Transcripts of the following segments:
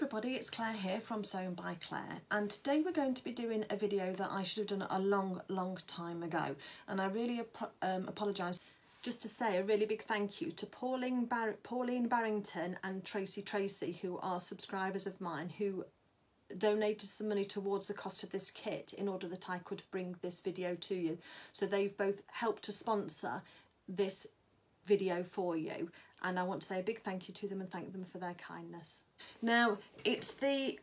Everybody, it's Claire here from Sewing by Claire, and today we're going to be doing a video that I should have done a long time ago, and I really apologise. Just to say a really big thank you to Pauline Barrington and Tracy, who are subscribers of mine, who donated some money towards the cost of this kit in order that I could bring this video to you. So they've both helped to sponsor this video for you, and I want to say a big thank you to them and thank them for their kindness. Now it's the,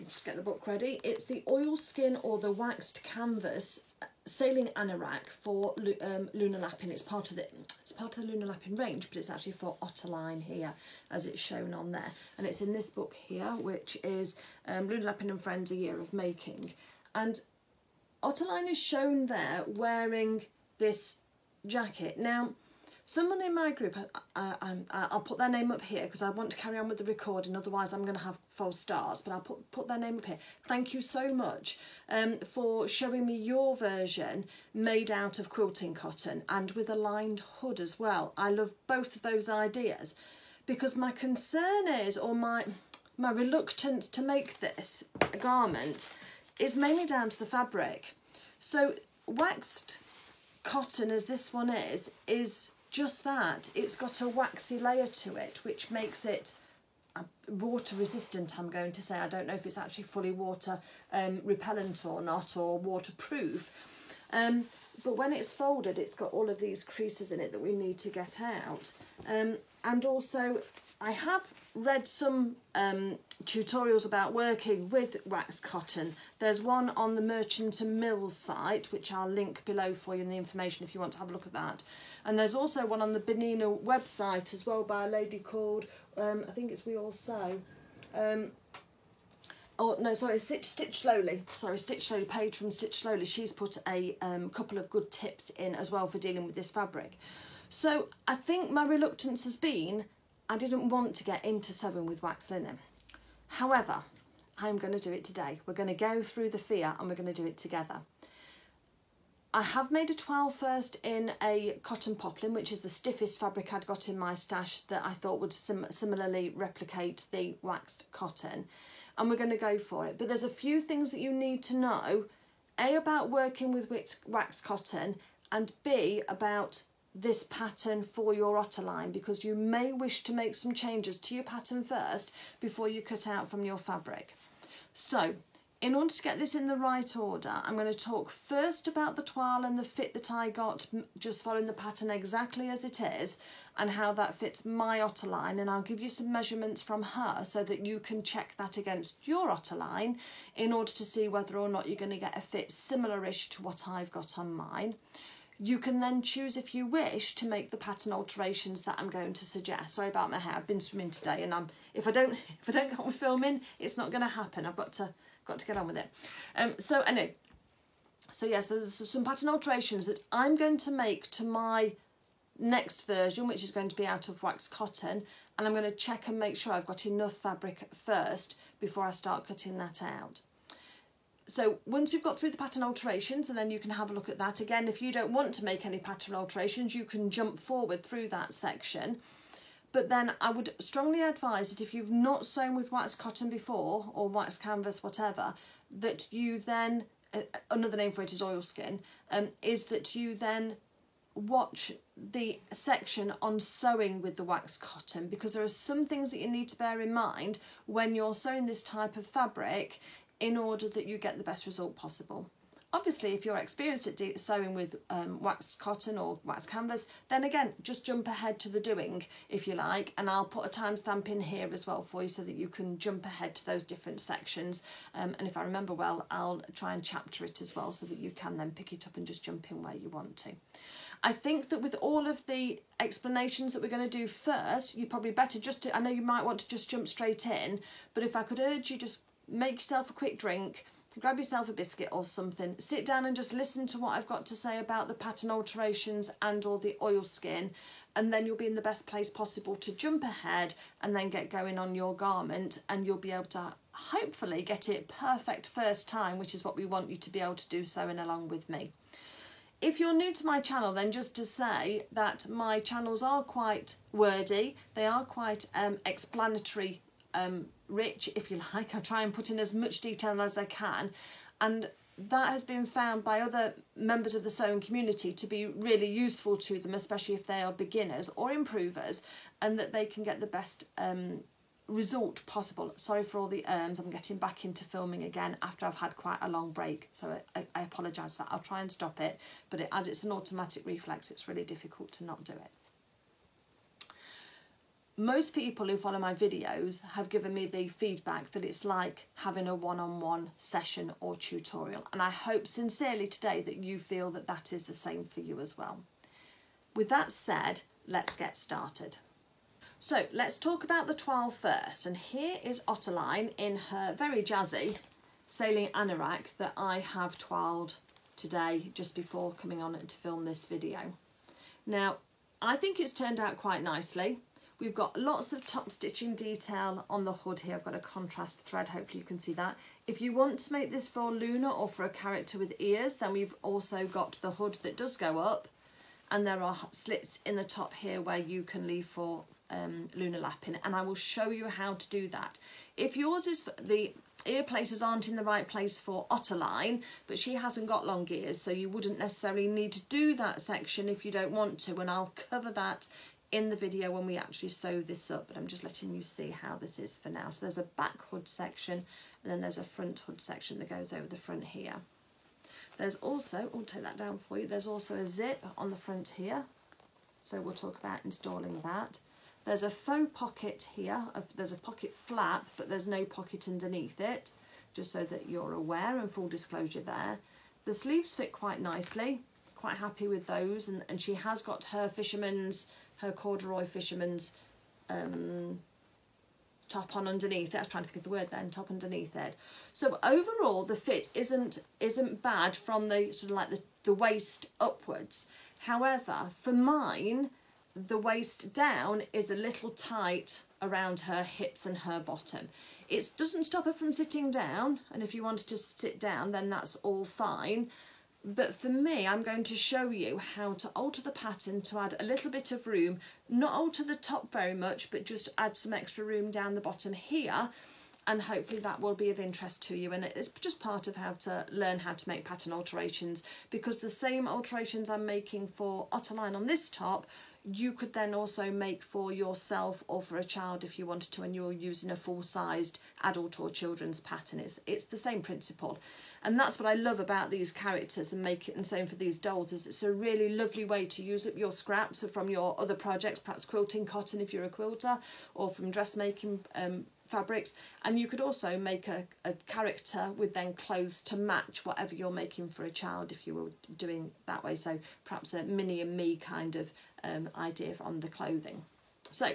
just get the book ready, it's the oilskin or the waxed canvas sailing anorak for Lunar Lapping. It's part of the Lunar Lapping range, but it's actually for Otterline here, as it's shown on there, and it's in this book here, which is Lunar Lapping and Friends, A Year of Making. And Otterline is shown there wearing this jacket. Now someone in my group, I'll put their name up here because I want to carry on with the recording, otherwise I'm going to have false starts, but I'll put their name up here. Thank you so much for showing me your version made out of quilting cotton and with a lined hood as well. I love both of those ideas, because my concern is, or my reluctance to make this a garment is mainly down to the fabric. So waxed cotton, as this one is just that. It's got a waxy layer to it, which makes it water resistant, I'm going to say. I don't know if it's actually fully water repellent or not, or waterproof. But when it's folded, it's got all of these creases in it that we need to get out. And also, I have read some tutorials about working with waxed cotton. There's one on the Merchant and Mills site, which I'll link below for you in the information if you want to have a look at that. And there's also one on the Benina website as well by a lady called, I think it's We All Sew. Oh no, sorry, Stitch Slowly. Sorry, Stitch Slowly, Paige from Stitch Slowly. She's put a couple of good tips in as well for dealing with this fabric. So I think my reluctance has been, I didn't want to get into sewing with waxed linen. However, I'm going to do it today. We're going to go through the fear and we're going to do it together. I have made a toile first in a cotton poplin, which is the stiffest fabric I'd got in my stash that I thought would similarly replicate the waxed cotton. And we're going to go for it. But there's a few things that you need to know, A, about working with waxed cotton, and B, about this pattern for your Otterline, because you may wish to make some changes to your pattern first before you cut out from your fabric. So in order to get this in the right order, I'm going to talk first about the toile and the fit that I got, just following the pattern exactly as it is, and how that fits my Otterline, and I'll give you some measurements from her so that you can check that against your Otterline in order to see whether or not you're going to get a fit similar-ish to what I've got on mine. You can then choose, if you wish, to make the pattern alterations that I'm going to suggest. Sorry about my hair, I've been swimming today, and if I don't get on filming, it's not going to happen. I've got to get on with it. So anyway, so yes, there's some pattern alterations that I'm going to make to my next version, which is going to be out of waxed cotton, and I'm going to check and make sure I've got enough fabric first before I start cutting that out. So once we've got through the pattern alterations, and then you can have a look at that again. If you don't want to make any pattern alterations, you can jump forward through that section. But then I would strongly advise that if you've not sewn with waxed cotton before, or waxed canvas, whatever, that you then, another name for it is oilskin, is that you then watch the section on sewing with the waxed cotton, because there are some things that you need to bear in mind when you're sewing this type of fabric in order that you get the best result possible. Obviously, if you're experienced at sewing with waxed cotton or waxed canvas, then again, just jump ahead to the doing, if you like, and I'll put a timestamp in here as well for you so that you can jump ahead to those different sections. And if I remember well, I'll try and chapter it as well so that you can then pick it up and just jump in where you want to. I think that with all of the explanations that we're going to do first, you probably better just to, I know you might want to just jump straight in, but if I could urge you, just make yourself a quick drink, grab yourself a biscuit or something, sit down and just listen to what I've got to say about the pattern alterations and or the oilskin, and then you'll be in the best place possible to jump ahead and then get going on your garment, and you'll be able to hopefully get it perfect first time, which is what we want you to be able to do, sewing along with me. If you're new to my channel, then just to say that my channels are quite wordy, they are quite explanatory rich, if you like. I try and put in as much detail as I can, and that has been found by other members of the sewing community to be really useful to them, especially if they are beginners or improvers, and that they can get the best result possible. Sorry for all the I'm getting back into filming again after I've had quite a long break, so I apologise for that. I'll try and stop it, but as it's an automatic reflex, it's really difficult to not do it. Most people who follow my videos have given me the feedback that it's like having a one-on-one session or tutorial, and I hope sincerely today that you feel that that is the same for you as well. With that said, let's get started. So let's talk about the toile first, and here is Ottoline in her very jazzy sailing anorak that I have toiled today just before coming on to film this video. Now, I think it's turned out quite nicely. We've got lots of top stitching detail on the hood here. I've got a contrast thread, hopefully you can see that. If you want to make this for Luna or for a character with ears, then we've also got the hood that does go up, and there are slits in the top here where you can leave for Luna lapping, and I will show you how to do that. If yours is, the ear places aren't in the right place for Ottoline, but she hasn't got long ears, so you wouldn't necessarily need to do that section if you don't want to, and I'll cover that in the video when we actually sew this up, but I'm just letting you see how this is for now. So there's a back hood section, and then there's a front hood section that goes over the front here. There's also, I'll take that down for you, there's also a zip on the front here, so we'll talk about installing that. There's a faux pocket here, there's a pocket flap, but there's no pocket underneath it, just so that you're aware, and full disclosure there. The sleeves fit quite nicely, quite happy with those, and she has got her fisherman's, her corduroy fisherman's top on underneath it. I was trying to think of the word then, top underneath it. So overall the fit isn't bad from the sort of like the waist upwards. However, for mine, the waist down is a little tight around her hips and her bottom. It doesn't stop her from sitting down, and if you wanted to sit down then that's all fine. But for me, I'm going to show you how to alter the pattern to add a little bit of room, not alter the top very much, but just add some extra room down the bottom here, and hopefully that will be of interest to you. And it's just part of how to learn how to make pattern alterations, because the same alterations I'm making for Ottoline on this top, you could then also make for yourself or for a child if you wanted to, and you're using a full-sized adult or children's pattern. It's the same principle. And that's what I love about these characters, and make it, and same for these dolls, is it's a really lovely way to use up your scraps from your other projects, perhaps quilting cotton if you're a quilter, or from dressmaking fabrics. And you could also make a character with then clothes to match whatever you're making for a child if you were doing that way. So perhaps a Minnie and Me kind of idea on the clothing. So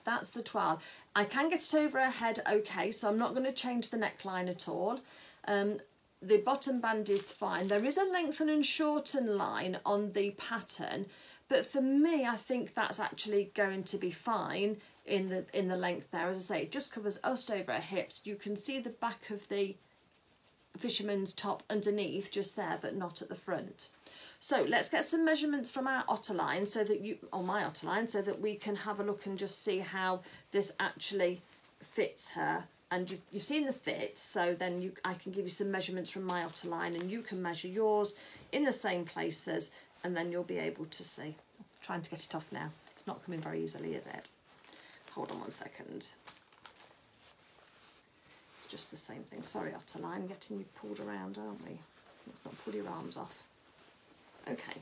that's the toile. I can get it over her head okay, so I'm not going to change the neckline at all. The bottom band is fine. There is a lengthen and shorten line on the pattern, but for me I think that's actually going to be fine in the length there. As I say, it just covers just over her hips. You can see the back of the fisherman's top underneath just there, but not at the front. So let's get some measurements from our Ottoline, so that you, or my Ottoline, so that we can have a look and just see how this actually fits her. And you've seen the fit, so then I can give you some measurements from my Ottoline, and you can measure yours in the same places, and then you'll be able to see. I'm trying to get it off now. It's not coming very easily, is it? Hold on one second. It's just the same thing. Sorry, Ottoline, getting you pulled around, aren't we? Let's not pull your arms off. Okay,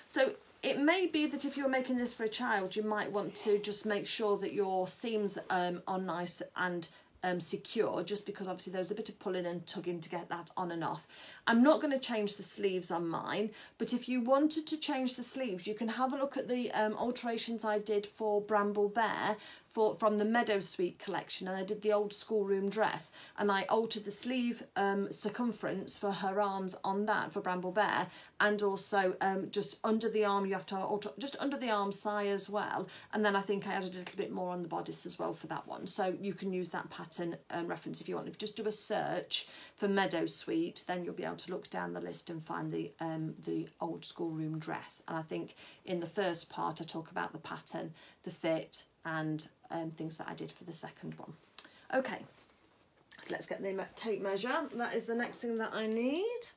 so it may be that if you're making this for a child, you might want to just make sure that your seams are nice and secure, just because obviously there's a bit of pulling and tugging to get that on and off. I'm not going to change the sleeves on mine, but if you wanted to change the sleeves, you can have a look at the alterations I did for Bramble Bear from the Meadow Suite collection, and I did the old schoolroom dress, and I altered the sleeve circumference for her arms on that for Bramble Bear, and also just under the arm you have to alter just under the arm side as well, and then I think I added a little bit more on the bodice as well for that one. So you can use that pattern reference if you want. If you just do a search for Meadow Suite, then you'll be able to look down the list and find the old schoolroom dress. And I think in the first part I talk about the pattern, the fit, and things that I did for the second one. Okay, so let's get the tape measure. That is the next thing that I need.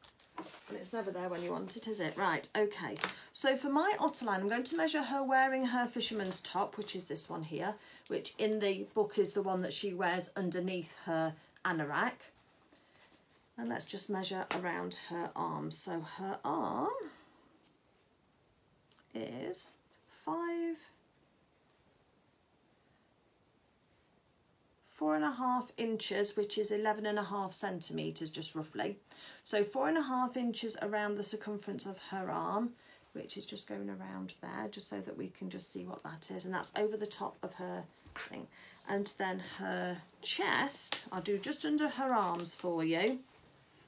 And it's never there when you want it, is it? Right, okay. So for my Otterline, I'm going to measure her wearing her fisherman's top, which is this one here, which in the book is the one that she wears underneath her anorak. And let's just measure around her arm. So her arm is 4.5 inches, which is 11.5 centimetres, just roughly. So 4.5 inches around the circumference of her arm, which is just going around there, just so that we can just see what that is. And that's over the top of her thing. And then her chest, I'll do just under her arms for you.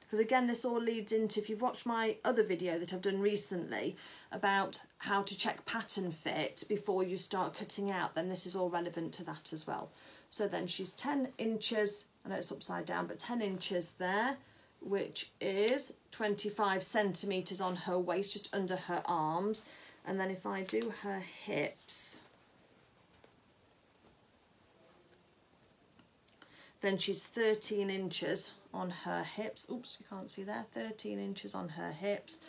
Because again, this all leads into, if you've watched my other video that I've done recently about how to check pattern fit before you start cutting out, then this is all relevant to that as well. So then she's 10 inches, I know it's upside down, but 10 inches there, which is 25 centimetres on her waist, just under her arms. And then if I do her hips, then she's 13 inches on her hips. Oops, you can't see there. 13 inches on her hips,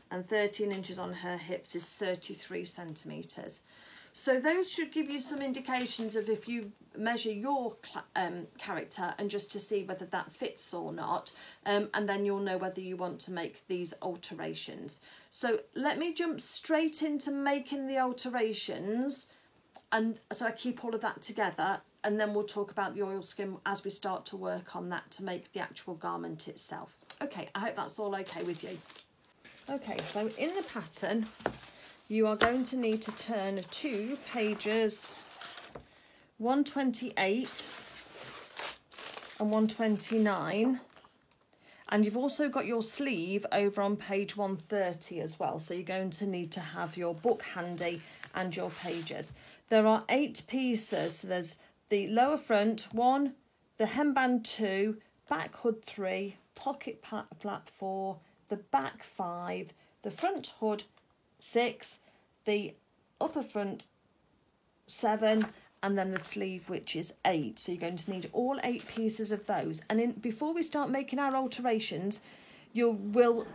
and 13 inches on her hips is 33 centimetres. So those should give you some indications of if you measure your character, and just to see whether that fits or not, and then you'll know whether you want to make these alterations. So let me jump straight into making the alterations, and so I keep all of that together, and then we'll talk about the oilskin as we start to work on that to make the actual garment itself. Okay, I hope that's all okay with you. Okay, so in the pattern, you are going to need to turn to pages 128 and 129, and you've also got your sleeve over on page 130 as well, so you're going to need to have your book handy and your pages. There are 8 pieces. So there's the lower front 1, the hemband 2, back hood 3, pocket flap 4, the back 5, the front hood 6, the upper front 7, and then the sleeve, which is 8. So you're going to need all 8 pieces of those. And before we start making our alterations, you will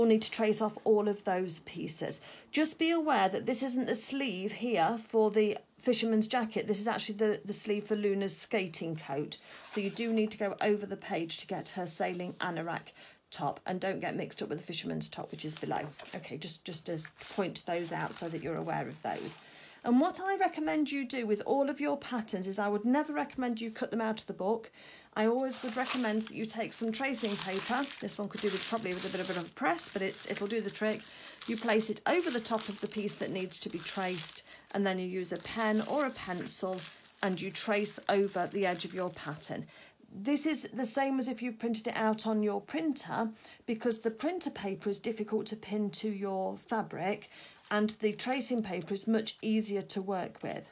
need to trace off all of those pieces. Just be aware that this isn't the sleeve here for the fisherman's jacket. This is actually the sleeve for Luna's skating coat. So you do need to go over the page to get her sailing anorak top, and don't get mixed up with the fisherman's top, which is below. Okay, just to point those out so that you're aware of those. And what I recommend you do with all of your patterns is I would never recommend you cut them out of the book. I always would recommend that you take some tracing paper. This one could do with probably with a bit of a press, but it'll do the trick. You place it over the top of the piece that needs to be traced, and then you use a pen or a pencil and you trace over the edge of your pattern. This is the same as if you've printed it out on your printer, because the printer paper is difficult to pin to your fabric and the tracing paper is much easier to work with.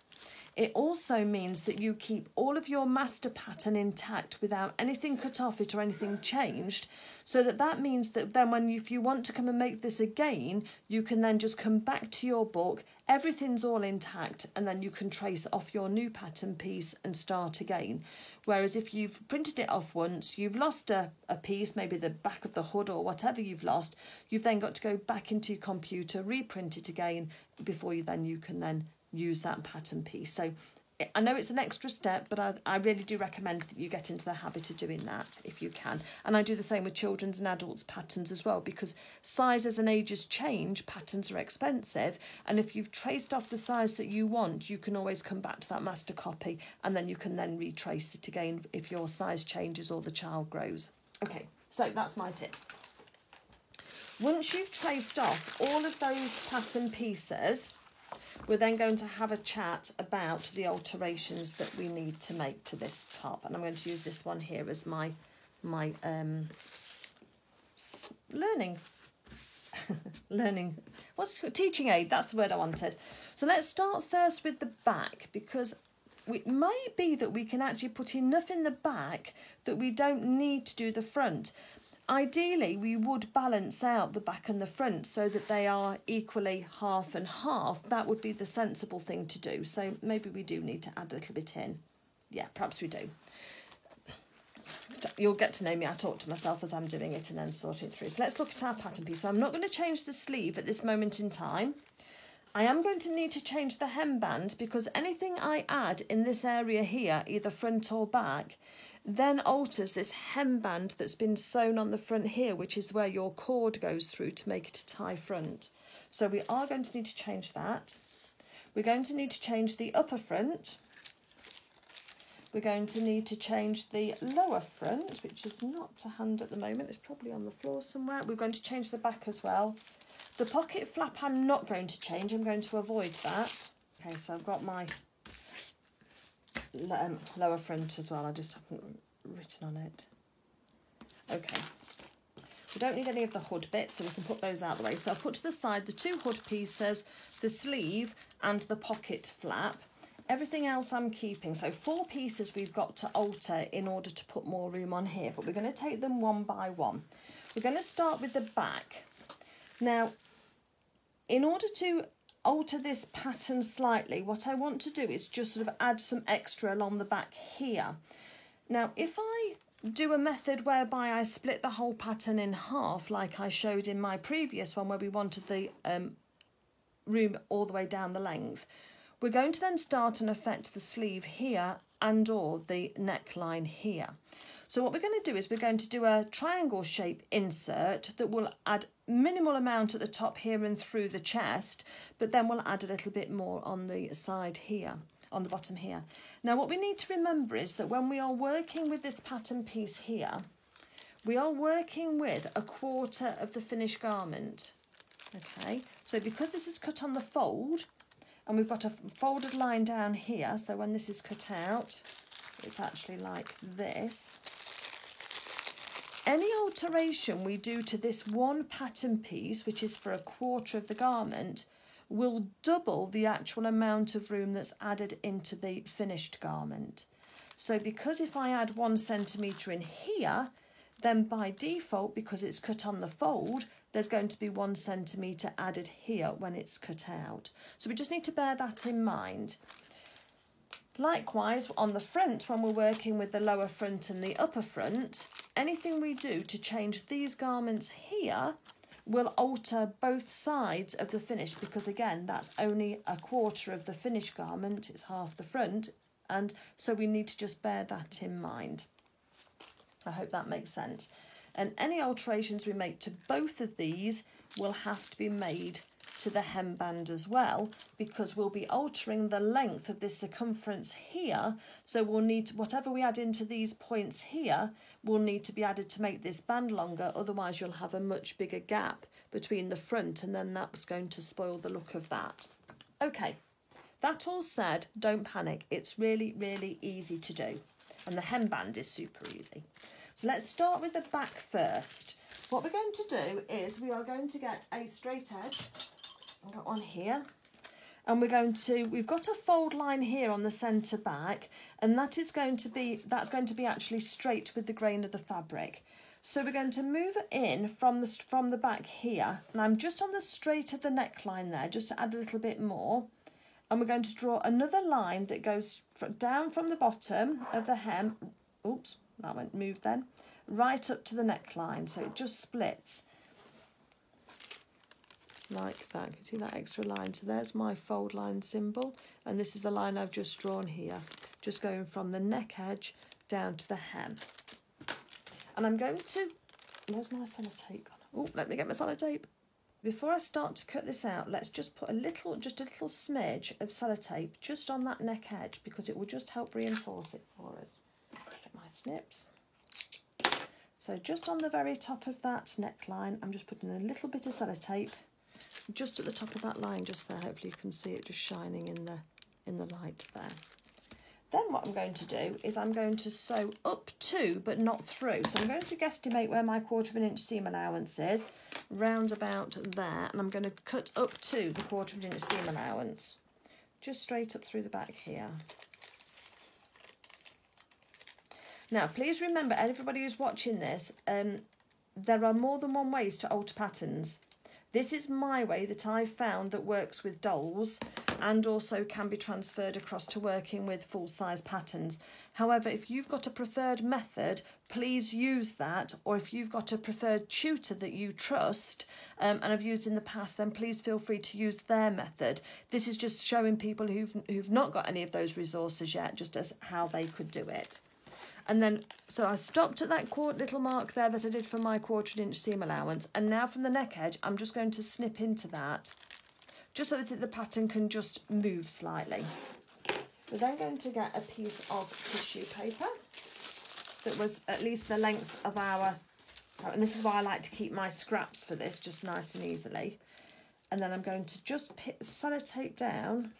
It also means that you keep all of your master pattern intact without anything cut off it or anything changed, so that means that then if you want to come and make this again, you can then just come back to your book, everything's all intact, and then you can trace off your new pattern piece and start again. Whereas if you've printed it off once, you've lost a piece, maybe the back of the hood or whatever you've lost, you've then got to go back into your computer, reprint it again before you can then use that pattern piece. So I know it's an extra step, but I really do recommend that you get into the habit of doing that if you can. And I do the same with children's and adults patterns as well, because sizes and ages change, patterns are expensive, and if you've traced off the size that you want, you can always come back to that master copy, and then you can then retrace it again if your size changes or the child grows. Okay, so that's my tips. Once you've traced off all of those pattern pieces, we're then going to have a chat about the alterations that we need to make to this top. And I'm going to use this one here as my teaching aid, that's the word I wanted. So let's start first with the back, because it might be that we can actually put enough in the back that we don't need to do the front. Ideally, we would balance out the back and the front so that they are equally half and half. That would be the sensible thing to do. So maybe we do need to add a little bit in. Yeah, perhaps we do. You'll get to know me. I talk to myself as I'm doing it and then sort it through. So let's look at our pattern piece. So I'm not going to change the sleeve at this moment in time. I am going to need to change the hemband because anything I add in this area here, either front or back, then alters this hemband that's been sewn on the front here, which is where your cord goes through to make it a tie front. So we are going to need to change that. We're going to need to change the upper front. We're going to need to change the lower front, which is not to hand at the moment. It's probably on the floor somewhere. We're going to change the back as well. The pocket flap I'm not going to change. I'm going to avoid that. Okay, so I've got my lower front as well. I just haven't written on it. Okay. We don't need any of the hood bits, so we can put those out of the way. So I've put to the side the 2 hood pieces, the sleeve and the pocket flap. Everything else I'm keeping. So 4 pieces we've got to alter in order to put more room on here, but we're going to take them one by one. We're going to start with the back. Now, in order to alter this pattern slightly, what I want to do is just sort of add some extra along the back here. Now, if I do a method whereby I split the whole pattern in half, like I showed in my previous one where we wanted the room all the way down the length, we're going to then start and affect the sleeve here and or the neckline here. So what we're going to do is we're going to do a triangle shape insert that will add minimal amount at the top here and through the chest, but then we'll add a little bit more on the side here, on the bottom here. Now what we need to remember is that when we are working with this pattern piece here, we are working with 1/4 of the finished garment. Okay, so because this is cut on the fold, and we've got a folded line down here, so when this is cut out, it's actually like this. Any alteration we do to this one pattern piece, which is for 1/4 of the garment, will double the actual amount of room that's added into the finished garment. So because if I add 1 centimetre in here, then by default, because it's cut on the fold, there's going to be 1 centimetre added here when it's cut out. So we just need to bear that in mind. Likewise, on the front, when we're working with the lower front and the upper front, anything we do to change these garments here will alter both sides of the finish, because again, that's only 1/4 of the finished garment, it's half the front, and so we need to just bear that in mind. I hope that makes sense. And any alterations we make to both of these will have to be made to the hemband as well, because we'll be altering the length of this circumference here. So we'll need to, whatever we add into these points here will need to be added to make this band longer. Otherwise you'll have a much bigger gap between the front, and then that's going to spoil the look of that. Okay, that all said, don't panic. It's really, really easy to do. And the hemband is super easy. So let's start with the back first. What we're going to do is we are going to get a straight edge. I've got one here. And we've got a fold line here on the centre back, and that's going to be actually straight with the grain of the fabric. So we're going to move it in from the back here, and I'm just on the straight of the neckline there, just to add a little bit more. And we're going to draw another line that goes down from the bottom of the hem. Oops, that went moved then. Right up to the neckline, so it just splits like that. You can see that extra line. So there's my fold line symbol, and this is the line I've just drawn here, just going from the neck edge down to the hem. And I'm going to, where's my sellotape gone? Oh, let me get my sellotape. Before I start to cut this out, let's just put just a little smidge of sellotape just on that neck edge, because it will just help reinforce it for us. Get my snips. So just on the very top of that neckline, I'm just putting a little bit of sellotape just at the top of that line just there. Hopefully you can see it just shining in the light there. Then what I'm going to do is I'm going to sew up to but not through. So I'm going to guesstimate where my 1/4 inch seam allowance is, round about there, and I'm going to cut up to the 1/4 inch seam allowance, just straight up through the back here. Now please remember, everybody who's watching this, there are more than one ways to alter patterns. This is my way that I've found that works with dolls, and also can be transferred across to working with full-size patterns. However, if you've got a preferred method, please use that, or if you've got a preferred tutor that you trust and have used in the past, then please feel free to use their method. This is just showing people who've not got any of those resources yet, just as how they could do it. And then, so I stopped at that little mark there that I did for my 1/4 inch seam allowance, and now from the neck edge, I'm just going to snip into that, just so that the pattern can just move slightly. We're then going to get a piece of tissue paper that was at least the length of our, and this is why I like to keep my scraps for this, just nice and easily. And then I'm going to just sellotape down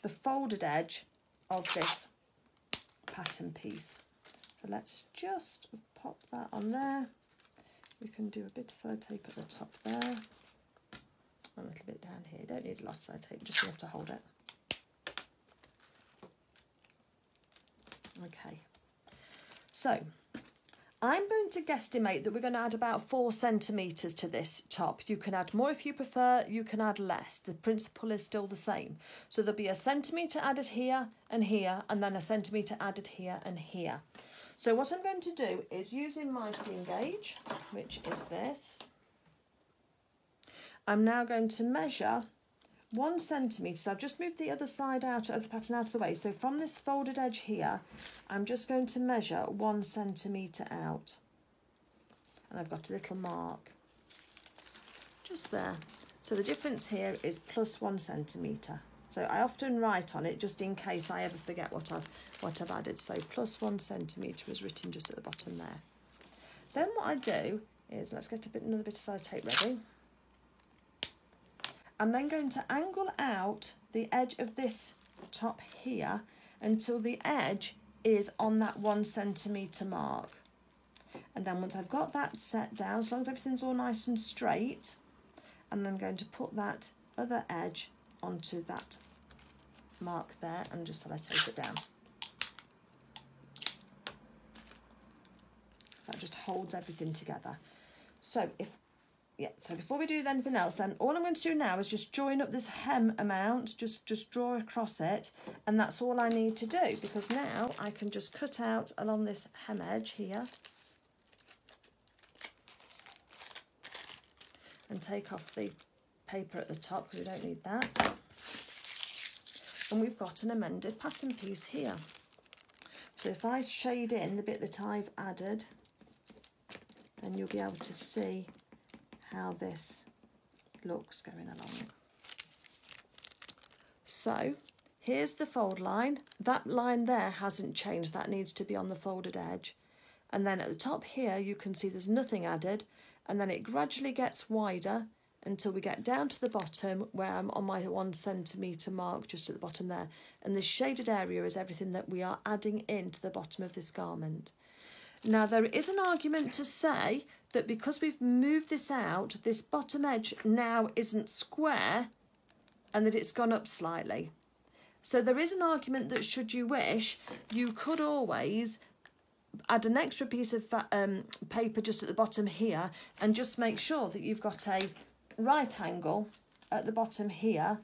the folded edge of this pattern piece. So let's just pop that on there. We can do a bit of sellotape at the top there. A little bit down here. Don't need a lot of sellotape, just enough to hold it. Okay. So I'm going to guesstimate that we're going to add about 4 centimetres to this top. You can add more if you prefer, you can add less. The principle is still the same. So there'll be a centimetre added here, and then a centimetre added here and here. So what I'm going to do is, using my seam gauge, which is this, I'm now going to measure 1 centimetre. So I've just moved the other side out of the pattern out of the way. So from this folded edge here, I'm just going to measure 1 centimetre out. And I've got a little mark just there. So the difference here is plus 1 centimetre. So I often write on it just in case I ever forget what I've added. So plus 1 centimetre is written just at the bottom there. Then what I do is, let's get another bit of sellotape ready. I'm then going to angle out the edge of this top here until the edge is on that 1 centimetre mark. And then once I've got that set down, as long as everything's all nice and straight, I'm then going to put that other edge onto that mark there and just sellotape it down. That just holds everything together. So so before we do anything else, then all I'm going to do now is just join up this hem amount, just draw across it, and that's all I need to do, because now I can just cut out along this hem edge here and take off the paper at the top, because we don't need that. And we've got an amended pattern piece here. So if I shade in the bit that I've added, then you'll be able to see how this looks going along. So here's the fold line. That line there hasn't changed, that needs to be on the folded edge. And then at the top here you can see there's nothing added, and then it gradually gets wider until we get down to the bottom where I'm on my 1 centimetre mark just at the bottom there. And this shaded area is everything that we are adding into the bottom of this garment. Now there is an argument to say that because we've moved this out, this bottom edge now isn't square and that it's gone up slightly. So there is an argument that, should you wish, you could always add an extra piece of paper just at the bottom here and just make sure that you've got a right angle at the bottom here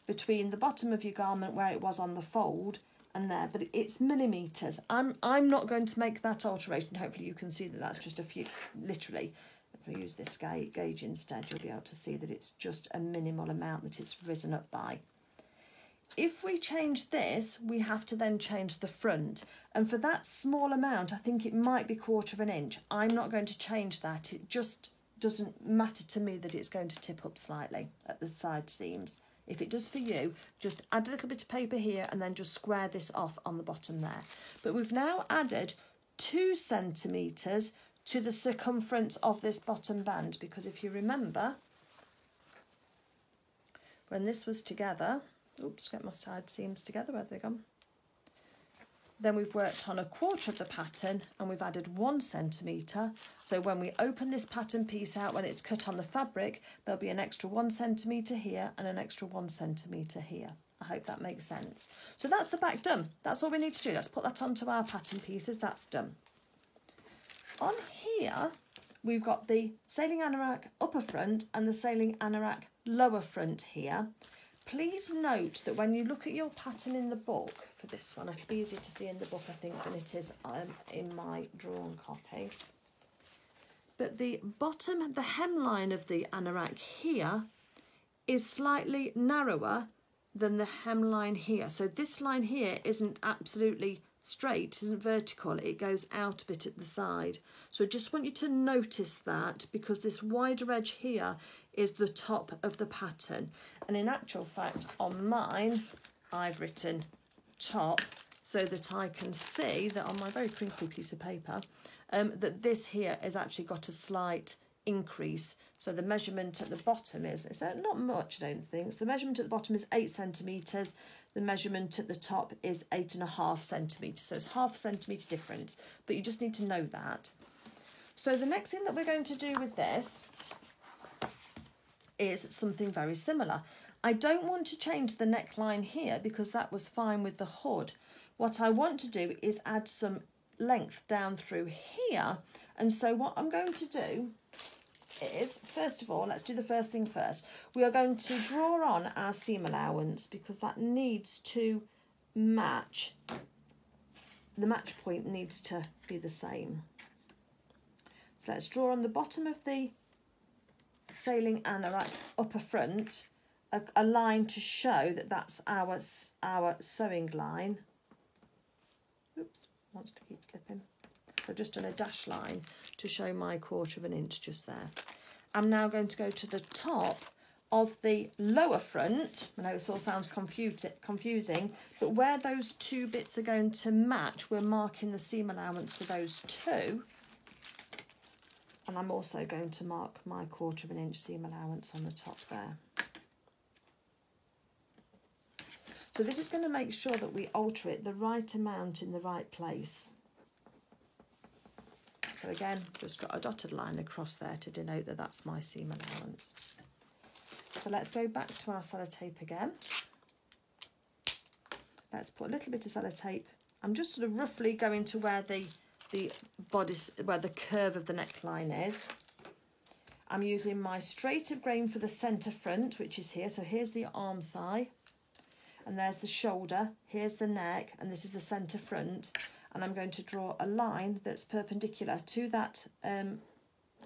between the bottom of your garment where it was on the fold and there, but it's millimetres. I'm not going to make that alteration. Hopefully you can see that that's just a few, literally, if I use this gauge instead, you'll be able to see that it's just a minimal amount that it's risen up by. If we change this, we have to then change the front, and for that small amount, I think it might be 1/4 inch. I'm not going to change that. It just doesn't matter to me that it's going to tip up slightly at the side seams. If it does for you, just add a little bit of paper here and then just square this off on the bottom there. But we've now added 2 centimetres to the circumference of this bottom band, because if you remember, when this was together, oops, get my side seams together, where have they gone? Then we've worked on 1/4 of the pattern and we've added 1 centimetre. So when we open this pattern piece out, when it's cut on the fabric, there'll be an extra 1 centimetre here and an extra 1 centimetre here. I hope that makes sense. So that's the back done. That's all we need to do. Let's put that onto our pattern pieces. That's done. On here, we've got the sailing anorak upper front and the sailing anorak lower front here. Please note that when you look at your pattern in the book, for this one, it'll be easier to see in the book, I think, than it is in my drawn copy. But the bottom, the hemline of the anorak here is slightly narrower than the hemline here. So this line here isn't absolutely straight, isn't vertical, it goes out a bit at the side. So I just want you to notice that, because this wider edge here is the top of the pattern. And in actual fact, on mine, I've written top so that I can see that on my very crinkly piece of paper, that this here has actually got a slight increase. So the measurement at the bottom is, it's not much, I don't think. So the measurement at the bottom is 8 centimetres. The measurement at the top is 8.5 centimetres. So it's half a centimetre difference, but you just need to know that. So the next thing that we're going to do with this is something very similar. I don't want to change the neckline here because that was fine with the hood. What I want to do is add some length down through here. And so what I'm going to do is, first of all, let's do the first thing first. We are going to draw on our seam allowance because that needs to match. The match point needs to be the same. So let's draw on the bottom of the sailing anorak upper front a line to show that that's our sewing line. Oops, wants to keep slipping. So I've just done a dash line to show my 1/4 inch just there. I'm now going to go to the top of the lower front. I know this all sounds confusing, but where those two bits are going to match, we're marking the seam allowance for those two. And I'm also going to mark my 1/4 inch seam allowance on the top there. So this is going to make sure that we alter it the right amount in the right place. So again, just got a dotted line across there to denote that that's my seam allowance. So let's go back to our sellotape again. Let's put a little bit of sellotape. I'm just sort of roughly going to where the bodice, where the curve of the neckline is. I'm using my straight of grain for the centre front, which is here. So here's the arm side, and there's the shoulder, here's the neck, and this is the centre front. And I'm going to draw a line that's perpendicular to that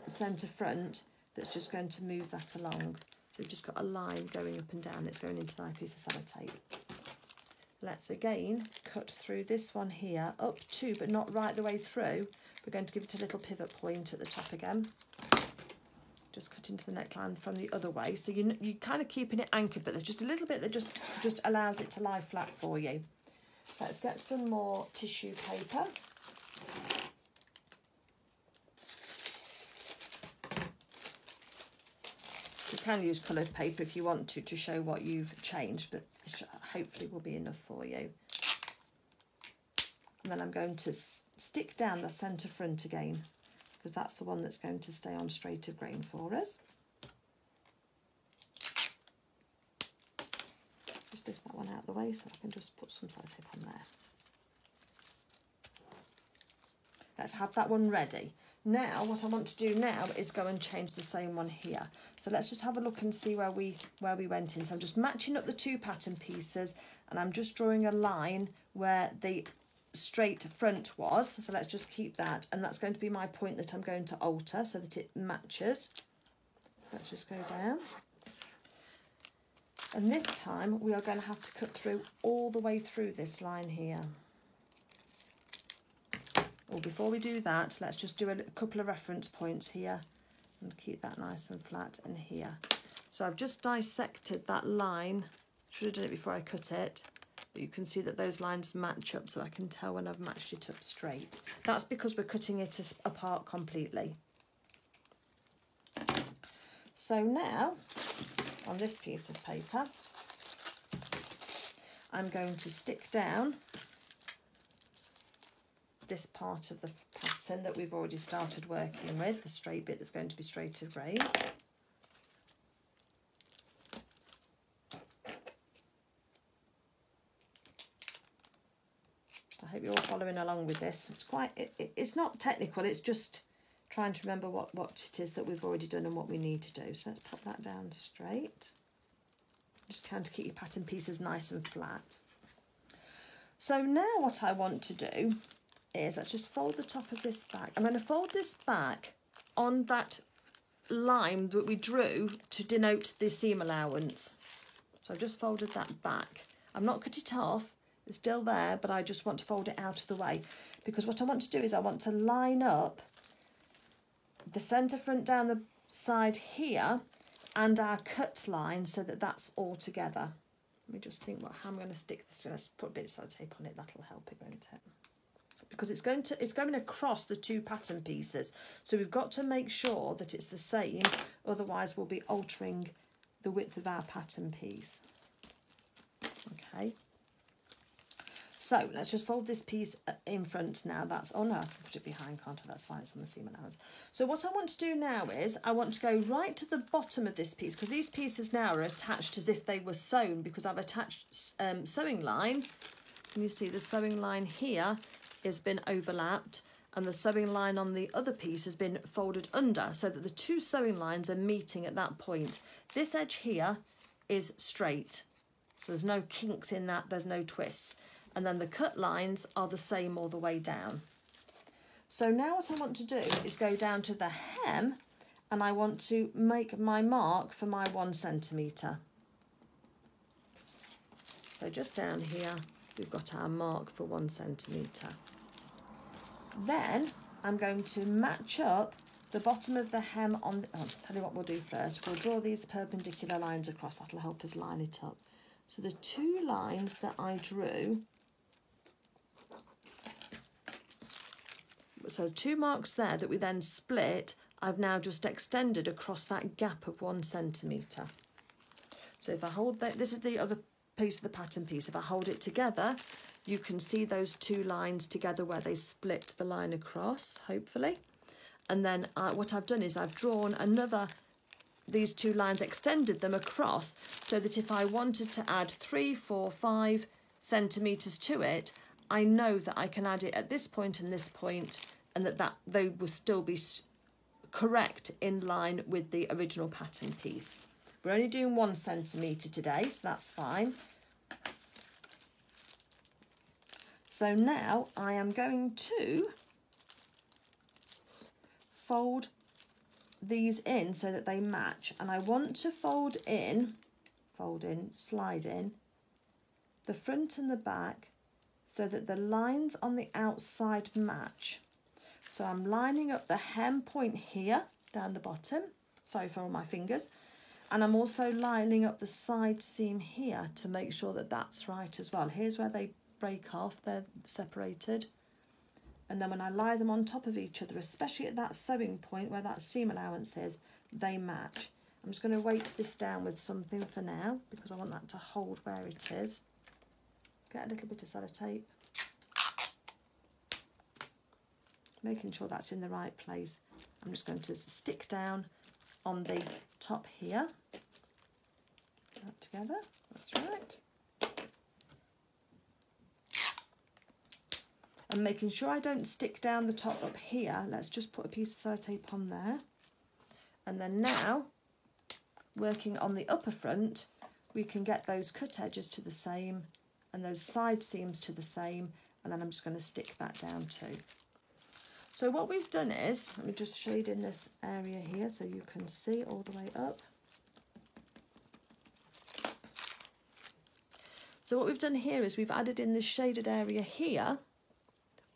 centre front that's just going to move that along. So we've just got a line going up and down. It's going into my piece of sellotape. Let's again cut through this one here up to, but not right the way through. We're going to give it a little pivot point at the top again. Just cut into the neckline from the other way. So you're kind of keeping it anchored, but there's just a little bit that just allows it to lie flat for you. Let's get some more tissue paper. You can use coloured paper if you want to show what you've changed, but this hopefully will be enough for you. And then I'm going to stick down the centre front again, because that's the one that's going to stay on straight of grain for us. Just lift that one out of the way so I can just put some sellotape on there. Let's have that one ready. Now what I want to do now is go and change the same one here. So let's just have a look and see where we went in. So I'm just matching up the two pattern pieces, and I'm just drawing a line where the straight front was. So let's just keep that, and that's going to be my point that I'm going to alter so that it matches. Let's just go down. And this time we are going to have to cut through all the way through this line here. Well, before we do that, let's just do a couple of reference points here and keep that nice and flat, and here. So I've just dissected that line. Should have done it before I cut it, but you can see that those lines match up, so I can tell when I've matched it up straight. That's because we're cutting it apart completely. So now, on this piece of paper, I'm going to stick down this part of the pattern that we've already started working with, the straight bit that's going to be straight of grain. I hope you're all following along with this. It's quite, it's not technical, it's just trying to remember what it is that we've already done and what we need to do. So let's pop that down straight. just kind of keep your pattern pieces nice and flat. So now what I want to do is, let's just fold the top of this back. I'm going to fold this back on that line that we drew to denote the seam allowance. So I've just folded that back. I've not cut it off, it's still there, but I just want to fold it out of the way, because what I want to do is I want to line up the centre front down the side here and our cut line so that that's all together. Let me just think how I'm going to stick this to. Let's put a bit of sellotape on it, that'll help it, won't it? Because it's going across the two pattern pieces, so we've got to make sure that it's the same, otherwise we'll be altering the width of our pattern piece. Okay, so let's just fold this piece in front now. That's, oh no, I can put it behind, can't I? That's fine, it's on the seam allowance. So what I want to do now is I want to go right to the bottom of this piece, because these pieces now are attached as if they were sewn, because I've attached sewing line. Can you see the sewing line here has been overlapped, and the sewing line on the other piece has been folded under, so that the two sewing lines are meeting at that point. This edge here is straight, so there's no kinks in that, there's no twists. And then the cut lines are the same all the way down. So now what I want to do is go down to the hem, and I want to make my mark for my 1 centimetre. So just down here, we've got our mark for 1 centimetre. Then I'm going to match up the bottom of the hem on the, I'll tell you what we'll do first. We'll draw these perpendicular lines across, that'll help us line it up. So the two lines that I drew, so 2 marks there that we then split, I've now just extended across that gap of 1 centimetre. So if I hold that, this is the other piece of the pattern piece, if I hold it together, you can see those 2 lines together where they split the line across, hopefully. And then what I've done is I've drawn these 2 lines, extended them across, so that if I wanted to add 3, 4, 5 centimetres to it, I know that I can add it at this point and this point, and that they will still be correct in line with the original pattern piece. We're only doing 1 centimetre today, so that's fine. So now I am going to fold these in so that they match, and I want to fold in, slide in the front and the back so that the lines on the outside match. So I'm lining up the hem point here down the bottom, sorry for all my fingers, and I'm also lining up the side seam here to make sure that that's right as well. Here's where they break off, they're separated, and then when I lie them on top of each other, especially at that sewing point where that seam allowance is, they match. I'm just going to weight this down with something for now because I want that to hold where it is. Let's get a little bit of sellotape, making sure that's in the right place. I'm just going to stick down on the top here, that together, that's right. And making sure I don't stick down the top up here, let's just put a piece of sellotape on there. And then now, working on the upper front, we can get those cut edges to the same and those side seams to the same, and then I'm just going to stick that down too. So what we've done is, let me just shade in this area here so you can see all the way up. So what we've done here is we've added in this shaded area here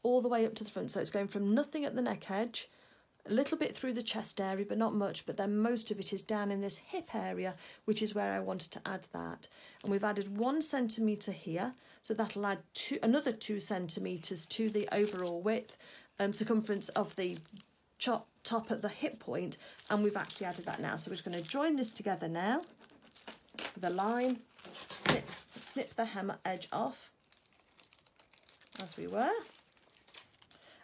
all the way up to the front. So it's going from nothing at the neck edge, a little bit through the chest area, but not much, but then most of it is down in this hip area, which is where I wanted to add that. And we've added 1 centimetre here, so that'll add another 2 centimetres to the overall width, circumference of the top at the hip point, and we've actually added that now. So we're just going to join this together now, the line, snip the hem edge off, as we were.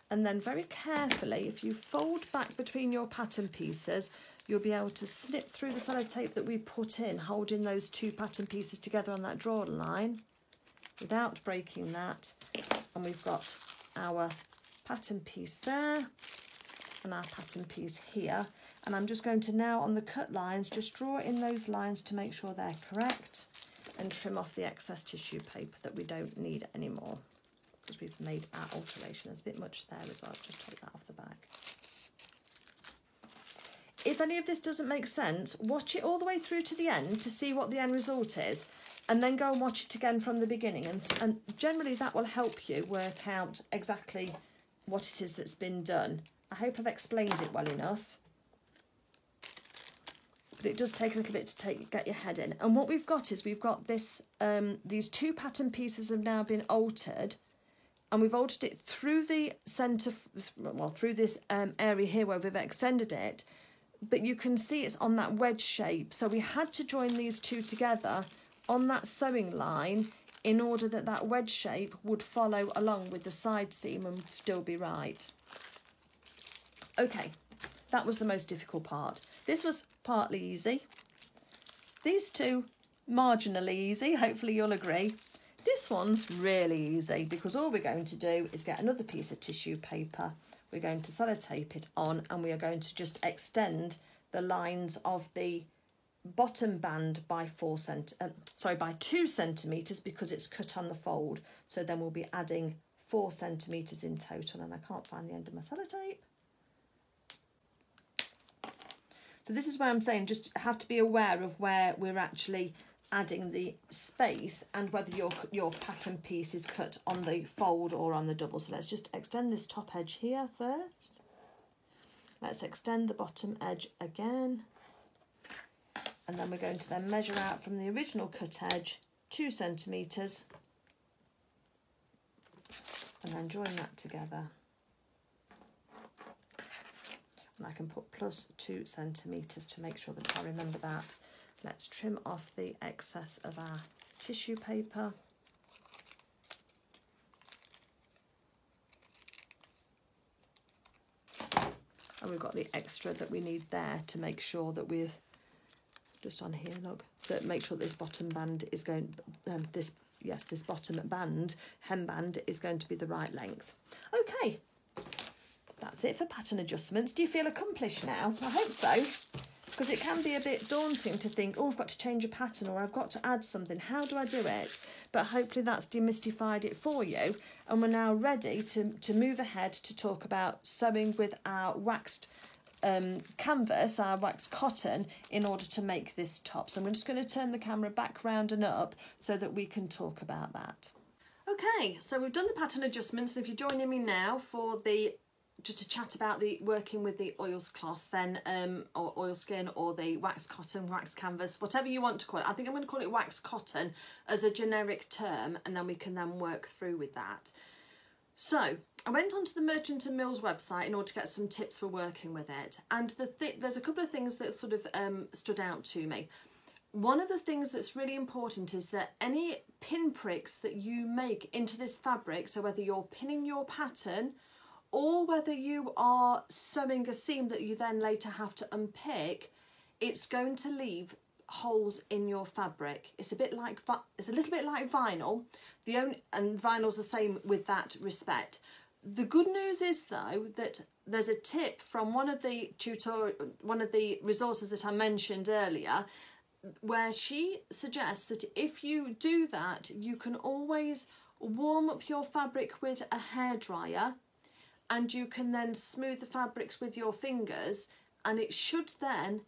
And then very carefully, if you fold back between your pattern pieces, you'll be able to snip through the sellotape that we put in, holding those 2 pattern pieces together on that draw line without breaking that. And we've got our pattern piece there and our pattern piece here. And I'm just going to now, on the cut lines, just draw in those lines to make sure they're correct. and trim off the excess tissue paper that we don't need anymore, because we've made our alteration. There's a bit much there as well. Just take that off the back. If any of this doesn't make sense, watch it all the way through to the end to see what the end result is, and then go and watch it again from the beginning. And generally that will help you work out exactly what it is that's been done. I hope I've explained it well enough. But it does take a little bit to get your head in. And what we've got is we've got this, these two pattern pieces have now been altered, and we've altered it through the centre, well, through this area here where we've extended it, but you can see it's on that wedge shape. So we had to join these two together on that sewing line in order that that wedge shape would follow along with the side seam and still be right. Okay, that was the most difficult part. This was partly easy. These two, marginally easy, hopefully you'll agree. This one's really easy because all we're going to do is get another piece of tissue paper. We're going to sellotape it on, and we are going to just extend the lines of the bottom band by 2 centimetres because it's cut on the fold. So then we'll be adding 4 centimetres in total, and I can't find the end of my sellotape. So this is where I'm saying just have to be aware of where we're actually adding the space and whether your pattern piece is cut on the fold or on the double. So let's just extend this top edge here first. Let's extend the bottom edge again. And then we're going to then measure out from the original cut edge 2 centimetres and then join that together. And I can put plus 2 centimetres to make sure that I remember that. Let's trim off the excess of our tissue paper. And we've got the extra that we need there to make sure that we're just on here, look, that make sure this bottom band is going, this bottom band, hem band is going to be the right length. Okay, that's it for pattern adjustments. Do you feel accomplished now? I hope so. Because it can be a bit daunting to think, oh, I've got to change a pattern or I've got to add something. How do I do it? But hopefully that's demystified it for you. And we're now ready to move ahead to talk about sewing with our waxed canvas, our waxed cotton, in order to make this top. So I'm just going to turn the camera back round and up so that we can talk about that. Okay, so we've done the pattern adjustments. And if you're joining me now for just to chat about the working with the oilcloth then, or oilskin, or the waxed cotton, waxed canvas, whatever you want to call it. I think I'm going to call it waxed cotton as a generic term, and then we can then work through with that. So I went onto the Merchant and Mills website in order to get some tips for working with it, and there's a couple of things that sort of stood out to me. One of the things that's really important is that any pinpricks that you make into this fabric, so whether you're pinning your pattern or whether you are sewing a seam that you then later have to unpick, it's going to leave holes in your fabric. It's a little bit like vinyl. And vinyl's the same with that respect. The good news is though that there's a tip from one of the resources that I mentioned earlier, where she suggests that if you do that, you can always warm up your fabric with a hairdryer, and you can then smooth the fabrics with your fingers, and it should then,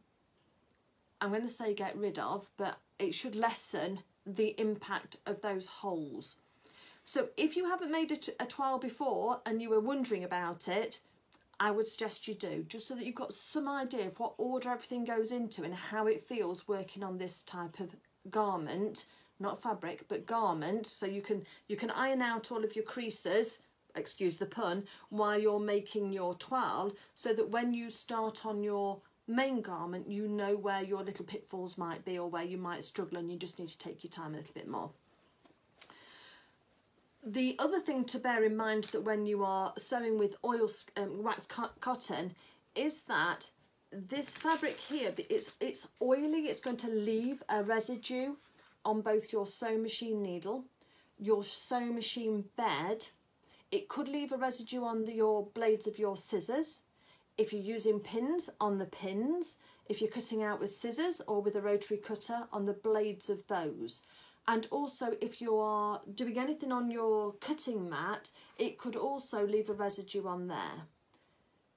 I'm going to say get rid of, but it should lessen the impact of those holes. So if you haven't made a toile before and you were wondering about it, I would suggest you do, just so that you've got some idea of what order everything goes into and how it feels working on this type of garment, not fabric, but garment. So you can iron out all of your creases, excuse the pun, while you're making your toile, so that when you start on your main garment, you know where your little pitfalls might be or where you might struggle, and you just need to take your time a little bit more. The other thing to bear in mind that when you are sewing with waxed cotton is that this fabric here, it's oily, it's going to leave a residue on both your sewing machine needle, your sewing machine bed. It could leave a residue on your blades of your scissors. If you're using pins, on the pins. If you're cutting out with scissors or with a rotary cutter, on the blades of those. And also, if you are doing anything on your cutting mat, it could also leave a residue on there.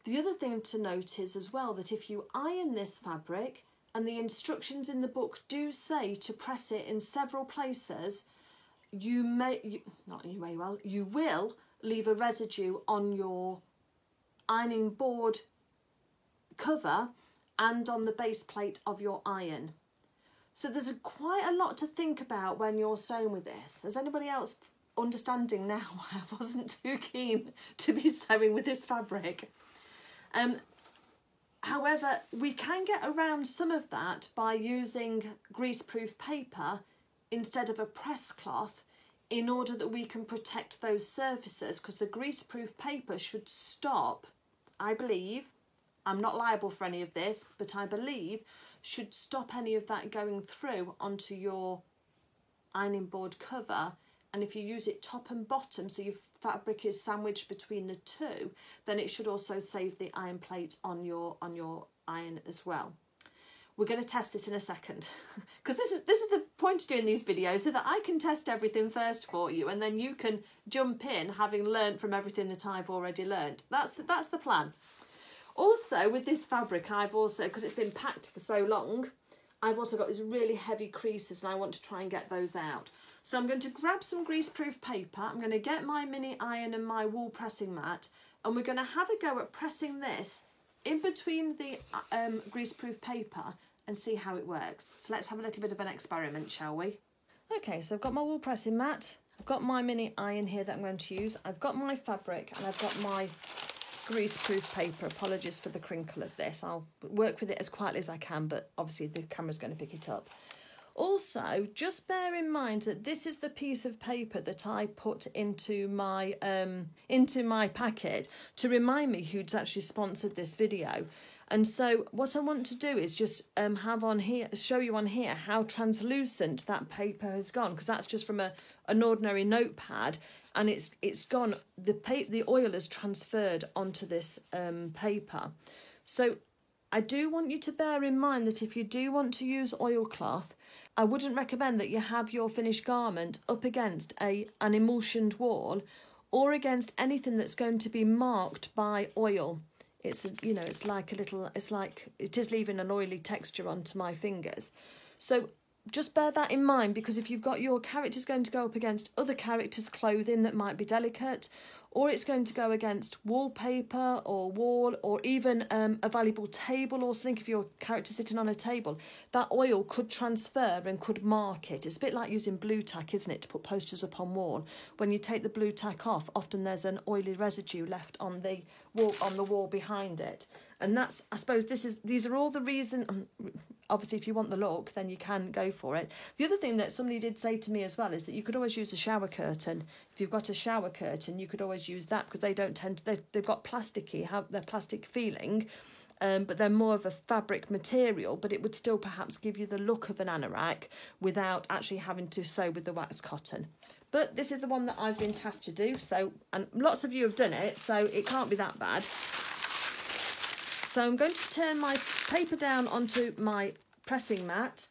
The other thing to note is as well that if you iron this fabric, and the instructions in the book do say to press it in several places, you will leave a residue on your ironing board cover and on the base plate of your iron. So there's quite a lot to think about when you're sewing with this. Is anybody else understanding now why I wasn't too keen to be sewing with this fabric? However, we can get around some of that by using greaseproof paper instead of a press cloth, in order that we can protect those surfaces, because the greaseproof paper should stop, I believe, I'm not liable for any of this, but I believe should stop any of that going through onto your ironing board cover. And if you use it top and bottom, so your fabric is sandwiched between the two, then it should also save the iron plate on your iron as well. We're going to test this in a second, because this is the point of doing these videos, so that I can test everything first for you, and then you can jump in having learnt from everything that I've already learnt. That's the plan. Also, with this fabric, I've also, because it's been packed for so long, I've also got these really heavy creases, and I want to try and get those out. So I'm going to grab some greaseproof paper, I'm going to get my mini iron and my wool pressing mat, and we're going to have a go at pressing this in between the greaseproof paper and see how it works. So let's have a little bit of an experiment, shall we? Okay, so I've got my wool pressing mat, I've got my mini iron here that I'm going to use, I've got my fabric, and I've got my greaseproof paper. Apologies for the crinkle of this. I'll work with it as quietly as I can, but obviously the camera's going to pick it up. Also, just bear in mind that this is the piece of paper that I put into my packet to remind me who's actually sponsored this video. And so what I want to do is just show you on here how translucent that paper has gone, because that's just from an ordinary notepad, and it's gone. The oil has transferred onto this paper. So I do want you to bear in mind that if you do want to use oilcloth, I wouldn't recommend that you have your finished garment up against an emulsioned wall or against anything that's going to be marked by oil. It is leaving an oily texture onto my fingers. So just bear that in mind, because if you've got your characters going to go up against other characters' clothing that might be delicate, or it's going to go against wallpaper or wall, or even a valuable table or something, if your character's sitting on a table, that oil could transfer and could mark it. It's a bit like using blue tack, isn't it, to put posters up on wall. When you take the blue tack off, often there's an oily residue left on the wall behind it. And that's, I suppose, these are all the reasons. Obviously, if you want the look, then you can go for it. The other thing that somebody did say to me as well is that you could always use a shower curtain. If you've got a shower curtain, you could always use that, because they don't tend to, they've got they're plastic feeling, but they're more of a fabric material, but it would still perhaps give you the look of an anorak without actually having to sew with the wax cotton. But this is the one that I've been tasked to do, and lots of you have done it, so it can't be that bad. So I'm going to turn my paper down onto my pressing mat.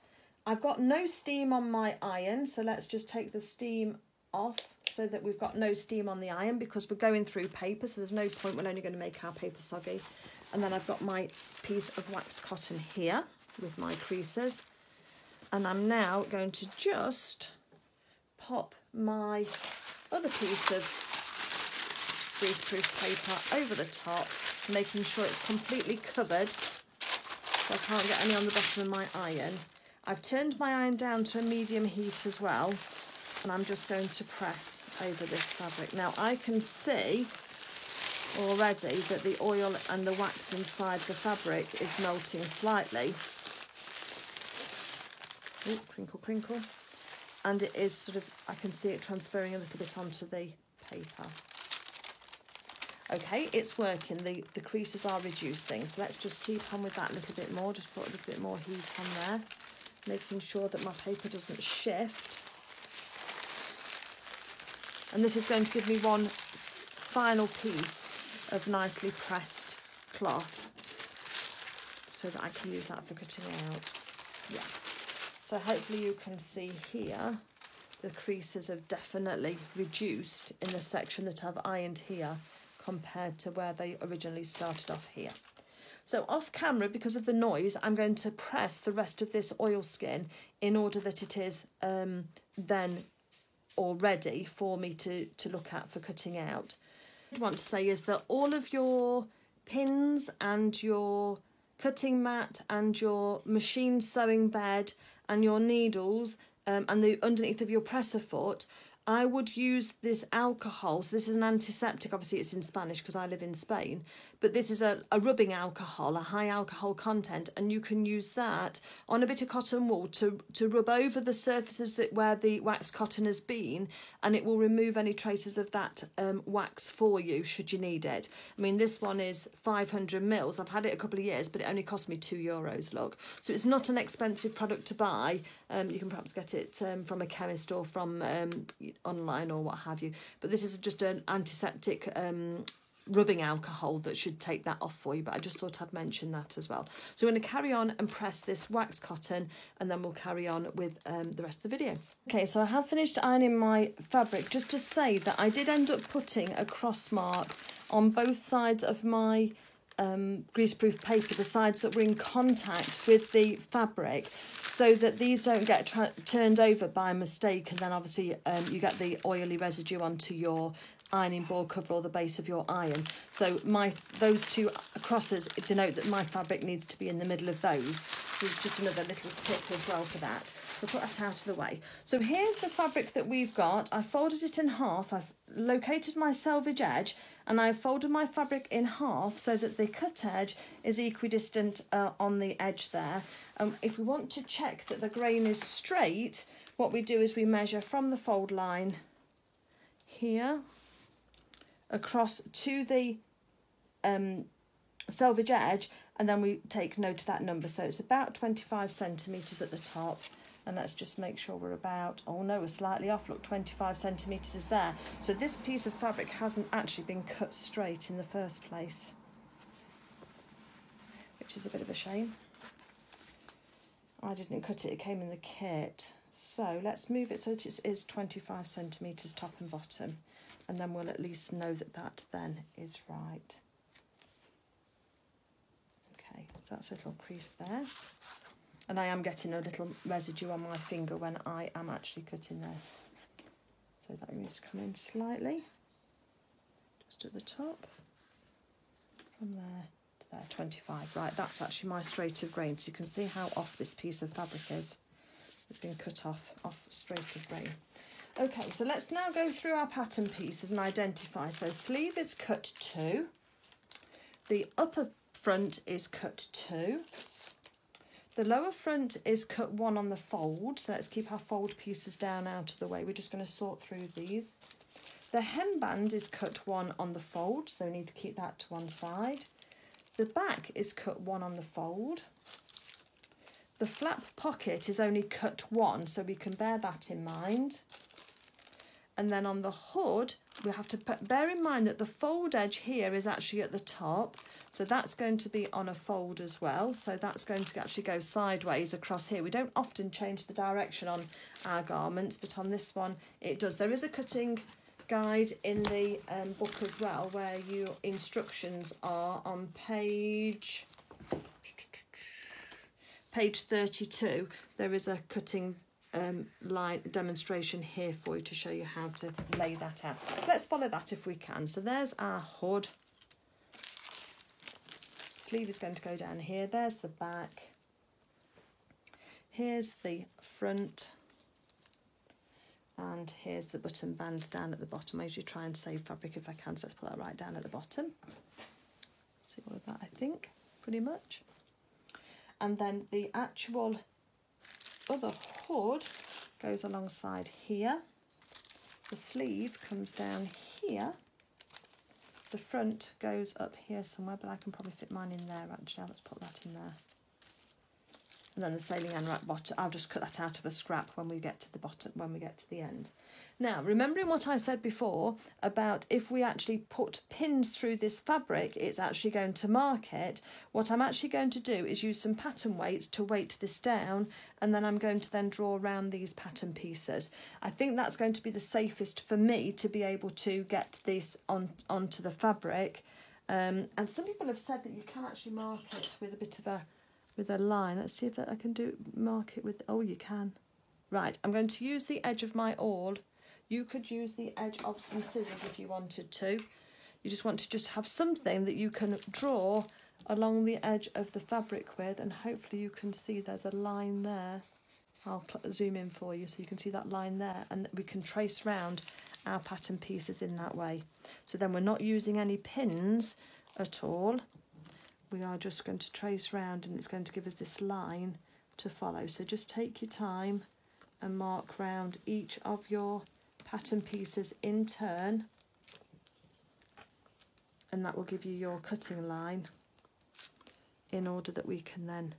I've got no steam on my iron, so let's just take the steam off so that we've got no steam on the iron, because we're going through paper, so there's no point, we're only going to make our paper soggy. And then I've got my piece of wax cotton here with my creases, and I'm now going to just pop my other piece of greaseproof paper over the top, making sure it's completely covered so I can't get any on the bottom of my iron. I've turned my iron down to a medium heat as well, and I'm just going to press over this fabric. Now I can see already that the oil and the wax inside the fabric is melting slightly. Ooh, crinkle, crinkle. And it is sort of, I can see it transferring a little bit onto the paper. Okay, it's working, the creases are reducing, so let's just keep on with that a little bit more, just put a little bit more heat on there, making sure that my paper doesn't shift. And this is going to give me one final piece of nicely pressed cloth, so that I can use that for cutting out. Yeah, so hopefully you can see here the creases have definitely reduced in the section that I've ironed here compared to where they originally started off here. So off camera, because of the noise, I'm going to press the rest of this oilskin in order that it is then all ready for me to look at for cutting out. What I want to say is that all of your pins and your cutting mat and your machine sewing bed and your needles and the underneath of your presser foot, I would use this alcohol. So this is an antiseptic, obviously it's in Spanish because I live in Spain, but this is a rubbing alcohol, a high alcohol content, and you can use that on a bit of cotton wool to rub over the surfaces where the waxed cotton has been, and it will remove any traces of that wax for you should you need it. I mean, this one is 500 mils. I've had it a couple of years, but it only cost me €2, look. So it's not an expensive product to buy. You can perhaps get it from a chemist or from online or what have you, but this is just an antiseptic rubbing alcohol that should take that off for you, but I just thought I'd mention that as well. So we're going to carry on and press this wax cotton, and then we'll carry on with the rest of the video. Okay, so I have finished ironing my fabric. Just to say that I did end up putting a cross mark on both sides of my greaseproof paper, the sides that were in contact with the fabric, so that these don't get turned over by mistake, and then obviously you get the oily residue onto your ironing board cover or the base of your iron. So those two crosses denote that my fabric needs to be in the middle of those. So it's just another little tip as well for that. So put that out of the way. So here's the fabric that we've got. I folded it in half. I've located my selvage edge, and I've folded my fabric in half so that the cut edge is equidistant on the edge there. If we want to check that the grain is straight, what we do is we measure from the fold line here across to the selvage edge, and then we take note of that number. So it's about 25 centimetres at the top, and let's just make sure we're about, oh no, we're slightly off, look, 25 centimetres is there. So this piece of fabric hasn't actually been cut straight in the first place, which is a bit of a shame. I didn't cut it, it came in the kit. So let's move it so that it is 25 centimetres top and bottom, and then we'll at least know that that then is right. Okay, so that's a little crease there. And I am getting a little residue on my finger when I am actually cutting this. So that needs to come in slightly, just at the top, from there to there, 25. Right, that's actually my straight of grain, so you can see how off this piece of fabric is. It's been cut off straight of grain. Okay, so let's now go through our pattern pieces and identify. So sleeve is cut 2, the upper front is cut 2, the lower front is cut 1 on the fold. So let's keep our fold pieces down out of the way. We're just going to sort through these. The hemband is cut 1 on the fold, so we need to keep that to one side. The back is cut 1 on the fold. The flap pocket is only cut 1, so we can bear that in mind. And then on the hood, we have to bear in mind that the fold edge here is actually at the top, so that's going to be on a fold as well. So that's going to actually go sideways across here. We don't often change the direction on our garments, but on this one it does. There is a cutting guide in the book as well, where your instructions are on page 32. There is a cutting line demonstration here for you to show you how to lay that out. Let's follow that if we can. So there's our hood. Sleeve is going to go down here. There's the back. Here's the front. And here's the button band down at the bottom. I usually try and save fabric if I can, so let's put that right down at the bottom. See all of that, I think, pretty much. And then the actual other hood goes alongside here. The sleeve comes down here. The front goes up here somewhere, but I can probably fit mine in there actually. Let's put that in there. and then the sailing anorak bottom. I'll just cut that out of a scrap when we get to the bottom, when we get to the end. Now, remembering what I said before about if we actually put pins through this fabric, it's actually going to mark it. What I'm actually going to do is use some pattern weights to weight this down, and then I'm going to then draw around these pattern pieces. I think that's going to be the safest for me to be able to get this onto the fabric. And some people have said that you can actually mark it with a bit of a line. Let's see if I can mark it with, oh, you can. Right, I'm going to use the edge of my awl. You could use the edge of some scissors if you wanted to. You just want to just have something that you can draw along the edge of the fabric with, and hopefully you can see there's a line there. I'll zoom in for you so you can see that line there, and we can trace round our pattern pieces in that way. So then we're not using any pins at all. We are just going to trace round, and it's going to give us this line to follow. So just take your time and mark round each of your pattern pieces in turn, and that will give you your cutting line in order that we can then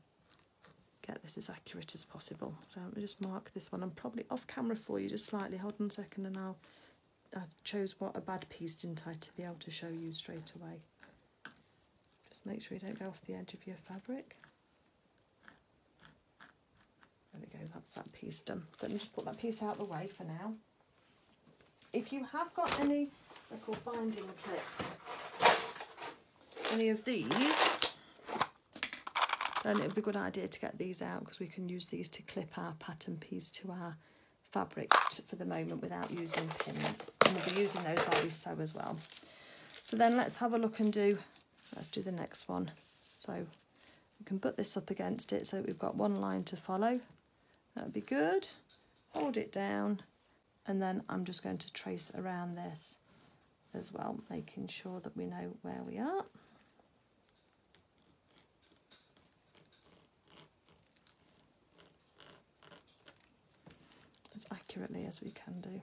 get this as accurate as possible. So let me just mark this one. I'm probably off camera for you just slightly. Hold on a second, and I chose a bad piece, didn't I, to be able to show you straight away. Just make sure you don't go off the edge of your fabric. There we go, that's that piece done. Let me just put that piece out of the way for now. If you have got any, they're called binding clips, any of these, then it would be a good idea to get these out, because we can use these to clip our pattern piece to our fabric for the moment without using pins. And we'll be using those while we sew as well. So then let's have a look and let's do the next one. So we can put this up against it so we've got one line to follow. That would be good. Hold it down. And then I'm just going to trace around this as well, making sure that we know where we are. As accurately as we can do.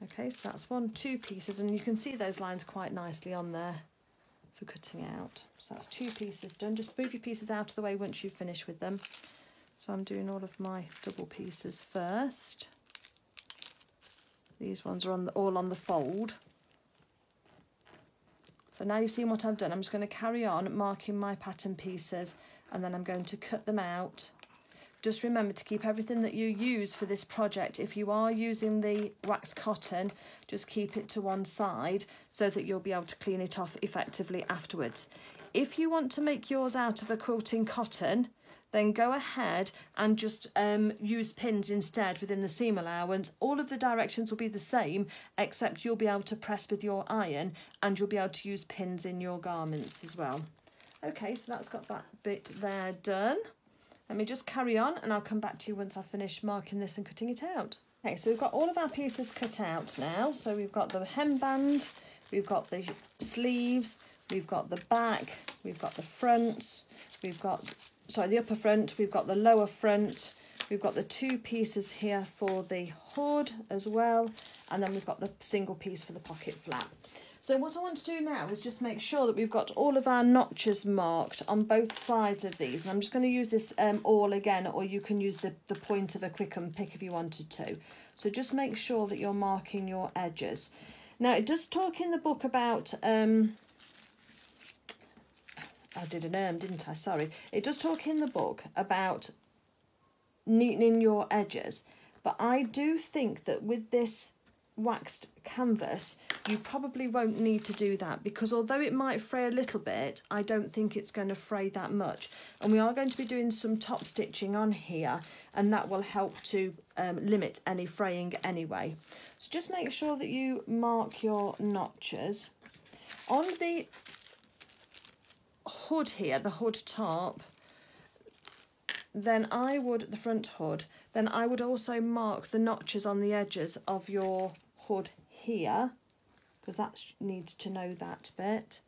Okay, so that's 2 pieces, and you can see those lines quite nicely on there for cutting out. So that's 2 pieces done. Just move your pieces out of the way once you've finished with them. So I'm doing all of my double pieces first. These ones are all on the fold. So now you've seen what I've done. I'm just going to carry on marking my pattern pieces, and then I'm going to cut them out. Just remember to keep everything that you use for this project. If you are using the waxed cotton, just keep it to one side so that you'll be able to clean it off effectively afterwards. If you want to make yours out of a quilting cotton, then go ahead and just use pins instead within the seam allowance. All of the directions will be the same, except you'll be able to press with your iron, and you'll be able to use pins in your garments as well. Okay, so that's got that bit there done. Let me just carry on, and I'll come back to you once I've finished marking this and cutting it out. Okay, so we've got all of our pieces cut out now. So we've got the hemband, we've got the sleeves, we've got the back, we've got the fronts, we've got the upper front, we've got the lower front, we've got the 2 pieces here for the hood as well, and then we've got the single piece for the pocket flap. So what I want to do now is just make sure that we've got all of our notches marked on both sides of these, and I'm just going to use this awl again, or you can use the point of a quick unpick if you wanted to. So just make sure that you're marking your edges. Now it does talk in the book about I did an didn't I? Sorry. It does talk in the book about neatening your edges, but I do think that with this waxed canvas, you probably won't need to do that, because although it might fray a little bit, I don't think it's going to fray that much. And we are going to be doing some top stitching on here, and that will help to limit any fraying anyway. So just make sure that you mark your notches. On the hood here, the hood top, then the front hood, then I would also mark the notches on the edges of your hood here, because that needs to know that bit,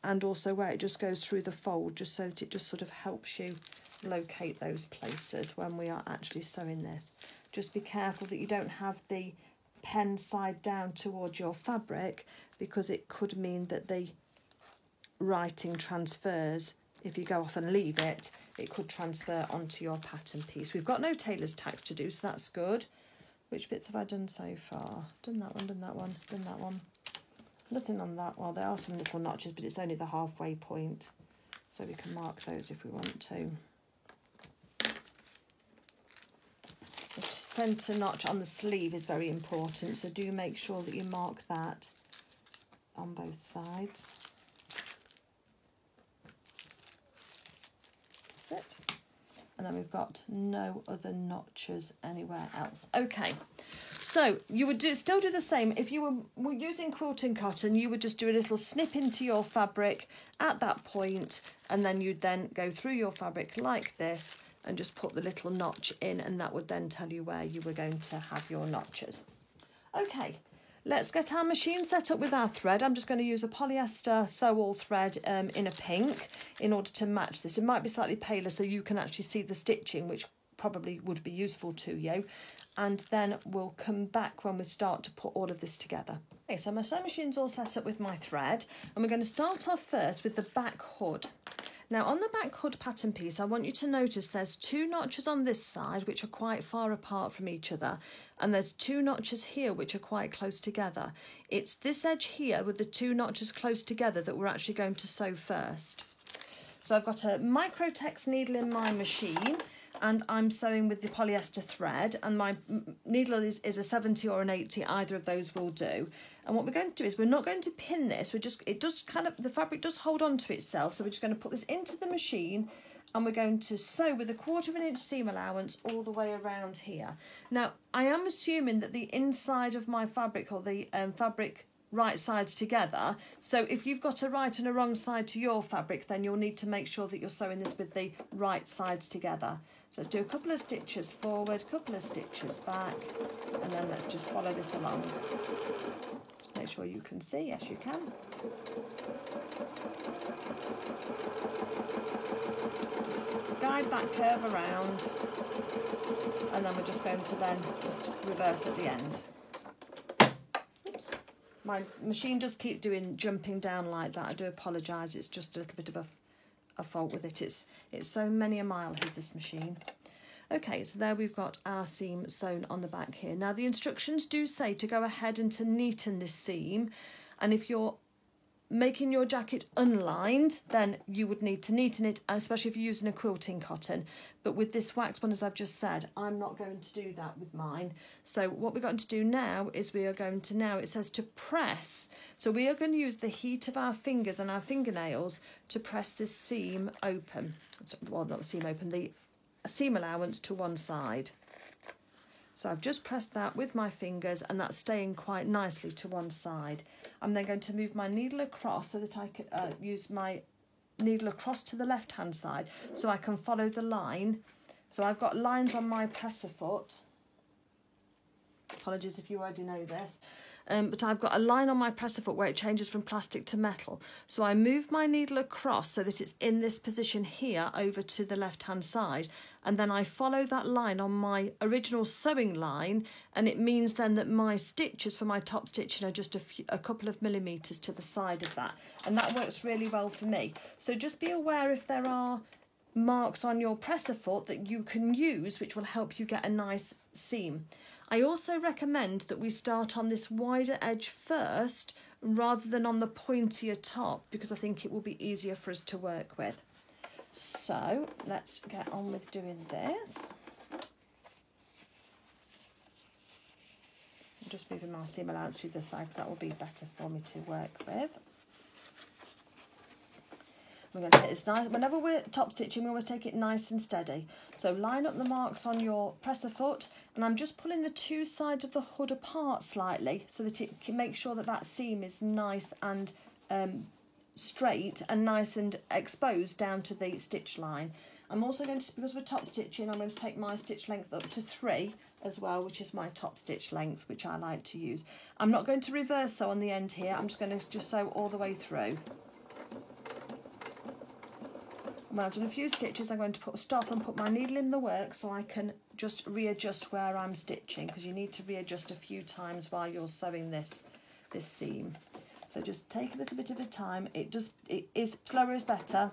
and also where it just goes through the fold, just so that it just sort of helps you locate those places when we are actually sewing this. Just be careful that you don't have the pen side down towards your fabric, because it could mean that the writing transfers if you go off and leave it, it could transfer onto your pattern piece. We've got no tailor's tacks to do, so that's good. Which bits have I done so far? Done that one, done that one, done that one. Nothing on that. Well, there are some little notches, but it's only the halfway point. So we can mark those if we want to. The centre notch on the sleeve is very important, so do make sure that you mark that on both sides. That's it. And then we've got no other notches anywhere else. Okay, so you would still do the same. If you were using quilting cotton, you would just do a little snip into your fabric at that point, and then you'd then go through your fabric like this and just put the little notch in, and that would then tell you where you were going to have your notches. Okay, let's get our machine set up with our thread. I'm just going to use a polyester sew-all thread in a pink in order to match this. It might be slightly paler so you can actually see the stitching, which probably would be useful to you. And then we'll come back when we start to put all of this together. Okay, so my sewing machine's all set up with my thread, and we're going to start off first with the back hood. Now on the back hood pattern piece, I want you to notice there's 2 notches on this side which are quite far apart from each other, and there's 2 notches here which are quite close together. It's this edge here with the 2 notches close together that we're actually going to sew first. So I've got a Microtex needle in my machine, and I'm sewing with the polyester thread, and my needle is a 70 or an 80, either of those will do. And what we're going to do is we're not going to pin this, the fabric does hold on to itself, so we're just going to put this into the machine, and we're going to sew with a 1/4 inch seam allowance all the way around here. Now, I am assuming that the inside of my fabric, or the fabric right sides together, so if you've got a right and a wrong side to your fabric, then you'll need to make sure that you're sewing this with the right sides together. So let's do a couple of stitches forward, couple of stitches back, and then let's just follow this along. Just make sure you can see. Yes, you can. Just guide that curve around, and then we're just going to then just reverse at the end. Oops. My machine does keep jumping down like that. I do apologise. It's just a little bit of a fault with it. It's so many a mile is this machine. Okay, so there we've got our seam sewn on the back here. Now the instructions do say to go ahead and to neaten this seam, and if you're making your jacket unlined, then you would need to neaten it, especially if you're using a quilting cotton. But with this wax one, as I've just said, I'm not going to do that with mine. So what we're going to do now is we are going to it says to press. So we are going to use the heat of our fingers and our fingernails to press this seam open. Well, not the seam open, the seam allowance to one side. So I've just pressed that with my fingers, and that's staying quite nicely to one side. I'm then going to move my needle across so that I can use my needle across to the left hand side so I can follow the line. So I've got lines on my presser foot. Apologies if you already know this. But I've got a line on my presser foot where it changes from plastic to metal. So I move my needle across so that it's in this position here over to the left hand side, and then I follow that line on my original sewing line, and it means then that my stitches for my top stitching are just a couple of millimetres to the side of that, and that works really well for me. So just be aware if there are marks on your presser foot that you can use, which will help you get a nice seam. I also recommend that we start on this wider edge first rather than on the pointier top, because I think it will be easier for us to work with. So let's get on with doing this. I'm just moving my seam allowance to the side because that will be better for me to work with. We're going to take this nice, whenever we're top stitching, we always take it nice and steady. So line up the marks on your presser foot, and I'm just pulling the 2 sides of the hood apart slightly so that it can make sure that that seam is nice and straight and nice and exposed down to the stitch line. I'm also going to, because we're top stitching, I'm going to take my stitch length up to 3 as well, which is my top stitch length, which I like to use. I'm not going to reverse sew on the end here, I'm just going to sew all the way through. When I've done a few stitches, I'm going to stop and put my needle in the work so I can just readjust where I'm stitching, because you need to readjust a few times while you're sewing this seam. So just take a little bit of a time. It is slower is better.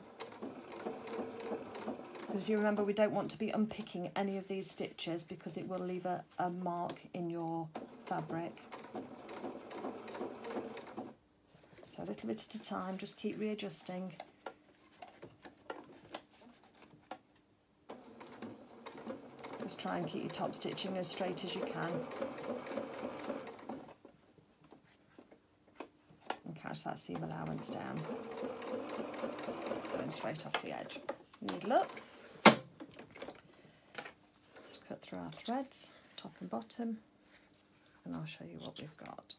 Because if you remember, we don't want to be unpicking any of these stitches because it will leave a mark in your fabric. So a little bit at a time, just keep readjusting. Just try and keep your top stitching as straight as you can. And catch that seam allowance down. Going straight off the edge. Needle up. Just cut through our threads, top and bottom, and I'll show you what we've got.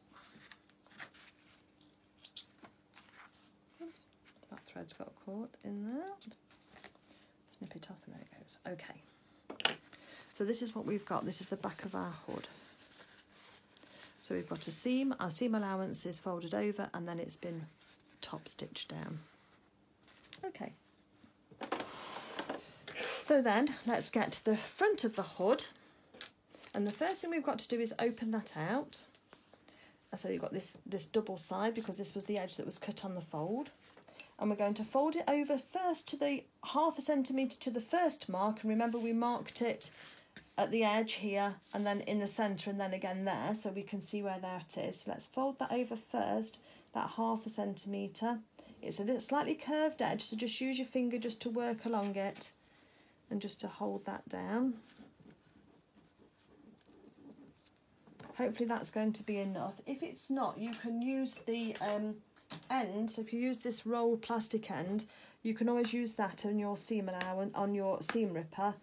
Oops, that thread's got caught in there. Snip it off and there it goes. Okay. So this is what we've got. This is the back of our hood. So we've got a seam, our seam allowance is folded over and then it's been top stitched down. Okay. So then let's get to the front of the hood, and the first thing we've got to do is open that out. So you've got this double side because this was the edge that was cut on the fold, and we're going to fold it over first to the 1/2 centimetre to the first mark, and remember we marked it at the edge here and then in the centre and then again there, so we can see where that is. So let's fold that over first, that 1/2 centimetre. It's a little slightly curved edge, so just use your finger just to work along it and just to hold that down. Hopefully that's going to be enough. If it's not, you can use the end. So if you use this rolled plastic end, you can always use that on your seam allowance, on your seam ripper,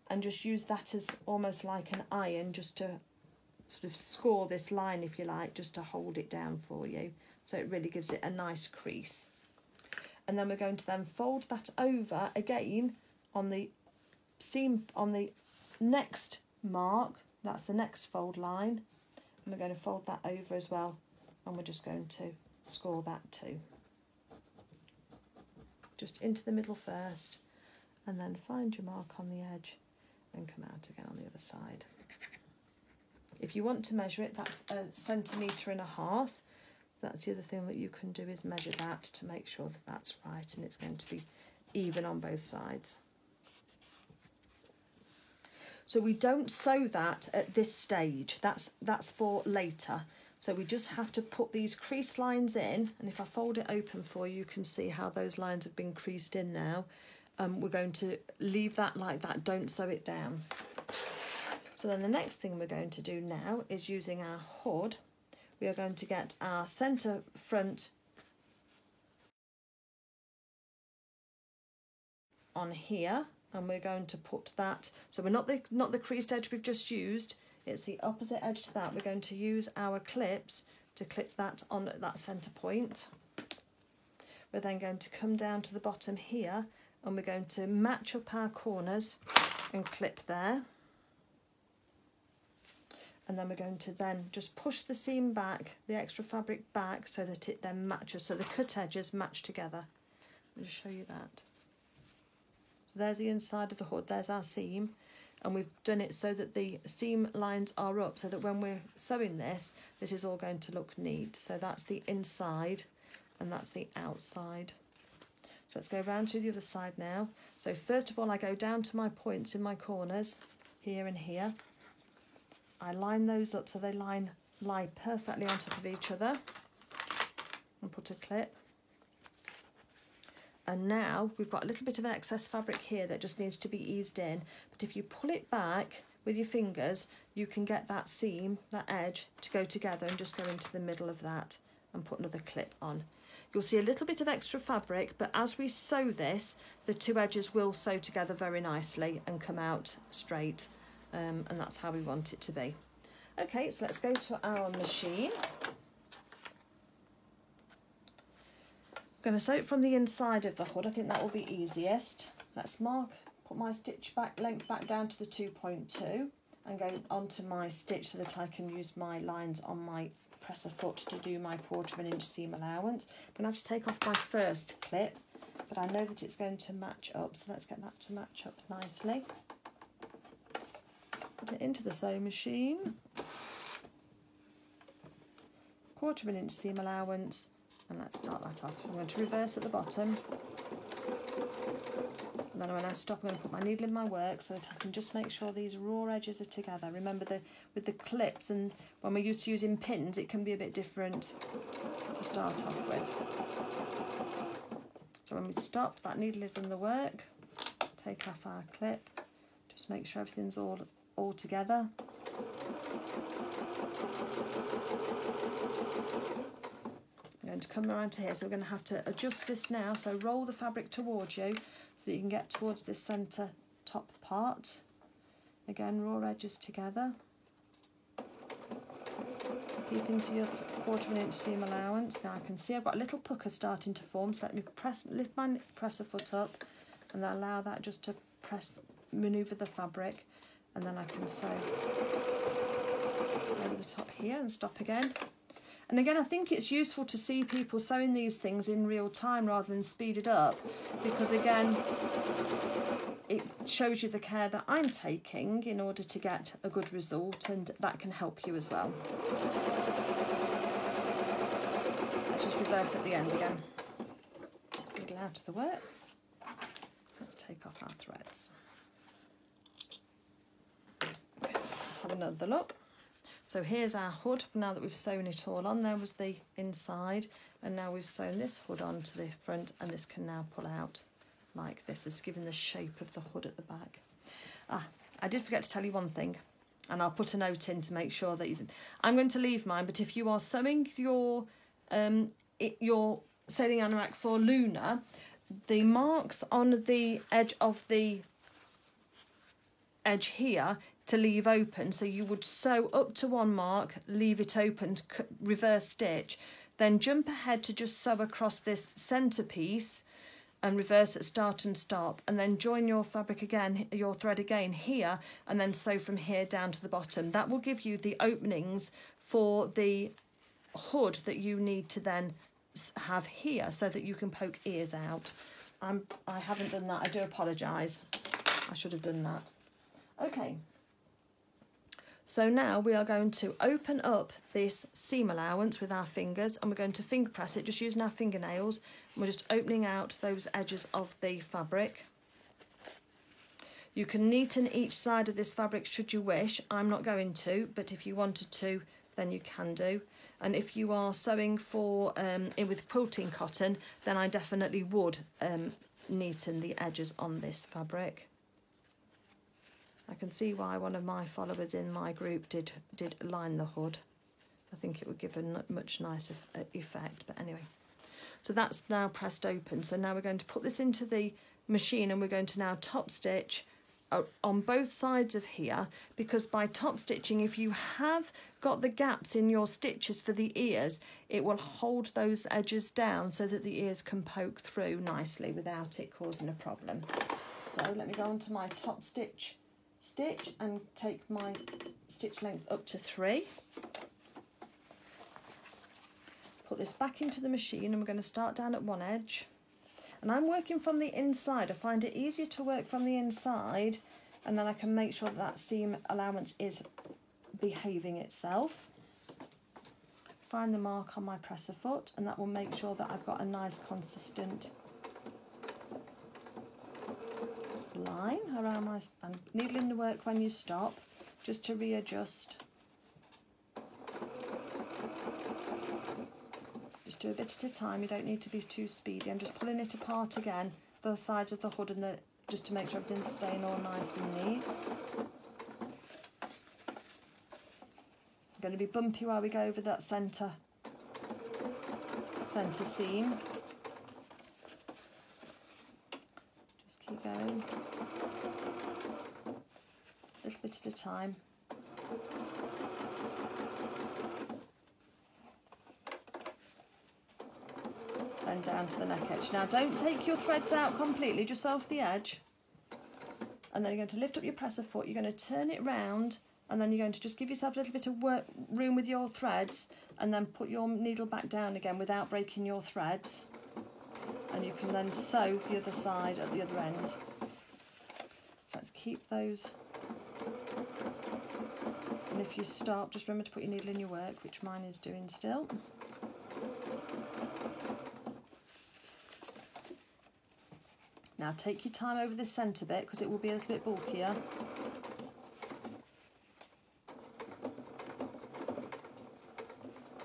and just use that as almost like an iron, just to sort of score this line, if you like, just to hold it down for you. So it really gives it a nice crease. And then we're going to then fold that over again on the seam, on the next mark. That's the next fold line, and we're going to fold that over as well, and we're just going to score that too. Just into the middle first, and then find your mark on the edge and come out again on the other side. If you want to measure it, that's 1.5 centimetres. That's the other thing that you can do, is measure that to make sure that that's right and it's going to be even on both sides. So we don't sew that at this stage, that's for later. So we just have to put these crease lines in, and if I fold it open for you, you can see how those lines have been creased in now. We're going to leave that like that, don't sew it down. So then the next thing we're going to do now is, using our hood, we are going to get our centre front on here, and we're going to put that, so we're not the creased edge we've just used, it's the opposite edge to that. We're going to use our clips to clip that on at that centre point. We're then going to come down to the bottom here, and we're going to match up our corners and clip there. And then we're going to then just push the seam back, the extra fabric back, so that it then matches, so the cut edges match together. I'll just show you that. So there's the inside of the hood, there's our seam, and we've done it so that the seam lines are up, so that when we're sewing this, this is all going to look neat. So that's the inside and that's the outside. So let's go round to the other side now. So first of all, I go down to my points in my corners, here and here. I line those up so they lie perfectly on top of each other, and put a clip. And now we've got a little bit of an excess fabric here that just needs to be eased in, but if you pull it back with your fingers, you can get that seam, that edge, to go together, and just go into the middle of that and put another clip on. You'll see a little bit of extra fabric, but as we sew this, the two edges will sew together very nicely and come out straight, and that's how we want it to be. Okay, so let's go to our machine. I'm going to sew it from the inside of the hood. I think that will be easiest. Let's mark, put my stitch back, length back down to the 2.2, and go onto my stitch so that I can use my lines on my presser foot to do my 1/4 inch seam allowance. I'm going to have to take off my first clip, but I know that it's going to match up, so let's get that to match up nicely. Put it into the sewing machine. 1/4 inch seam allowance, and let's start that off. I'm going to reverse at the bottom, And then when I stop, I'm going to put my needle in my work so that I can just make sure these raw edges are together. Remember, with the clips, and when we're used to using pins, it can be a bit different to start off with. So when we stop, that needle is in the work. Take off our clip. Just make sure everything's all together. I'm going to come around to here, so we're going to have to adjust this now. So roll the fabric towards you so that you can get towards this centre top part. Again, raw edges together. Keeping to your 1/4 inch seam allowance. Now I can see I've got a little pucker starting to form, so let me lift my presser foot up and then allow that just to manoeuvre the fabric, and then I can sew over the top here and stop again. And again, I think it's useful to see people sewing these things in real time rather than speed it up, because again, it shows you the care that I'm taking in order to get a good result, and that can help you as well. Let's just reverse at the end again. Needle out of the work. Let's take off our threads. Okay, let's have another look. So here's our hood. Now that we've sewn it all on, there was the inside, and now we've sewn this hood onto the front, and this can now pull out like this. It's giving the shape of the hood at the back. I did forget to tell you one thing, and I'll put a note in to make sure that you didn't. I'm going to leave mine, but if you are sewing your sailing anorak for Luna, the marks on the edge of the edge here to leave open, so you would sew up to one mark, leave it open, reverse stitch, then jump ahead to just sew across this centre piece and reverse at start and stop, and then join your fabric again, your thread again here, and then sew from here down to the bottom. That will give you the openings for the hood that you need to then have here so that you can poke ears out. I haven't done that. I do apologise. I should have done that. Okay. So now we are going to open up this seam allowance with our fingers, and we're going to finger press it just using our fingernails. And we're just opening out those edges of the fabric. You can neaten each side of this fabric should you wish. I'm not going to, but if you wanted to, then you can do. And if you are sewing for with quilting cotton, then I definitely would neaten the edges on this fabric. I can see why one of my followers in my group did line the hood. I think it would give a much nicer effect, but anyway. So that's now pressed open. So now we're going to put this into the machine, and we're going to now top stitch on both sides of here, because by top stitching, if you have got the gaps in your stitches for the ears, it will hold those edges down so that the ears can poke through nicely without it causing a problem. So let me go on to my top stitch and take my stitch length up to 3. Put this back into the machine, and we're going to start down at one edge. And I'm working from the inside. I find it easier to work from the inside, and then I can make sure that seam allowance is behaving itself. Find the mark on my presser foot, and that will make sure that I've got a nice consistent line around my, and needle in the work when you stop, just to readjust. Just do a bit at a time. You don't need to be too speedy. I'm just pulling it apart again, the sides of the hood, and just to make sure everything's staying all nice and neat. I'm going to be bumpy while we go over that centre seam. Just keep going, a little bit at a time. Then down to the neck edge. Now don't take your threads out completely, just off the edge. And then you're going to lift up your presser foot, you're going to turn it round, and then you're going to just give yourself a little bit of room with your threads, and then put your needle back down again without breaking your threads. And you can then sew the other side at the other end. So let's keep those. And if you stop, just remember to put your needle in your work, which mine is doing still. Now take your time over this centre bit because it will be a little bit bulkier.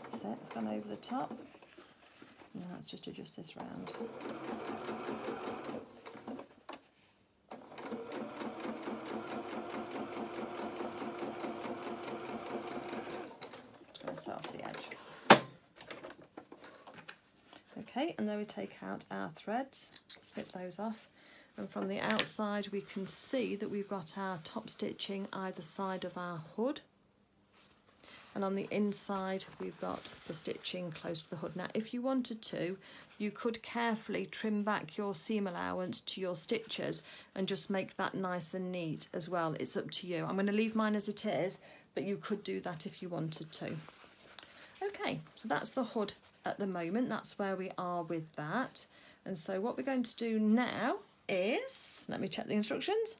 That's it, it's gone over the top. Now let's just adjust this round. Just going to set off the edge. Okay, and then we take out our threads, snip those off, and from the outside we can see that we've got our top stitching either side of our hood, and on the inside we've got the stitching close to the hood. Now if you wanted to, you could carefully trim back your seam allowance to your stitches and just make that nice and neat as well. It's up to you. I'm going to leave mine as it is, but you could do that if you wanted to. Okay, so that's the hood at the moment. That's where we are with that. And so what we're going to do now is, let me check the instructions.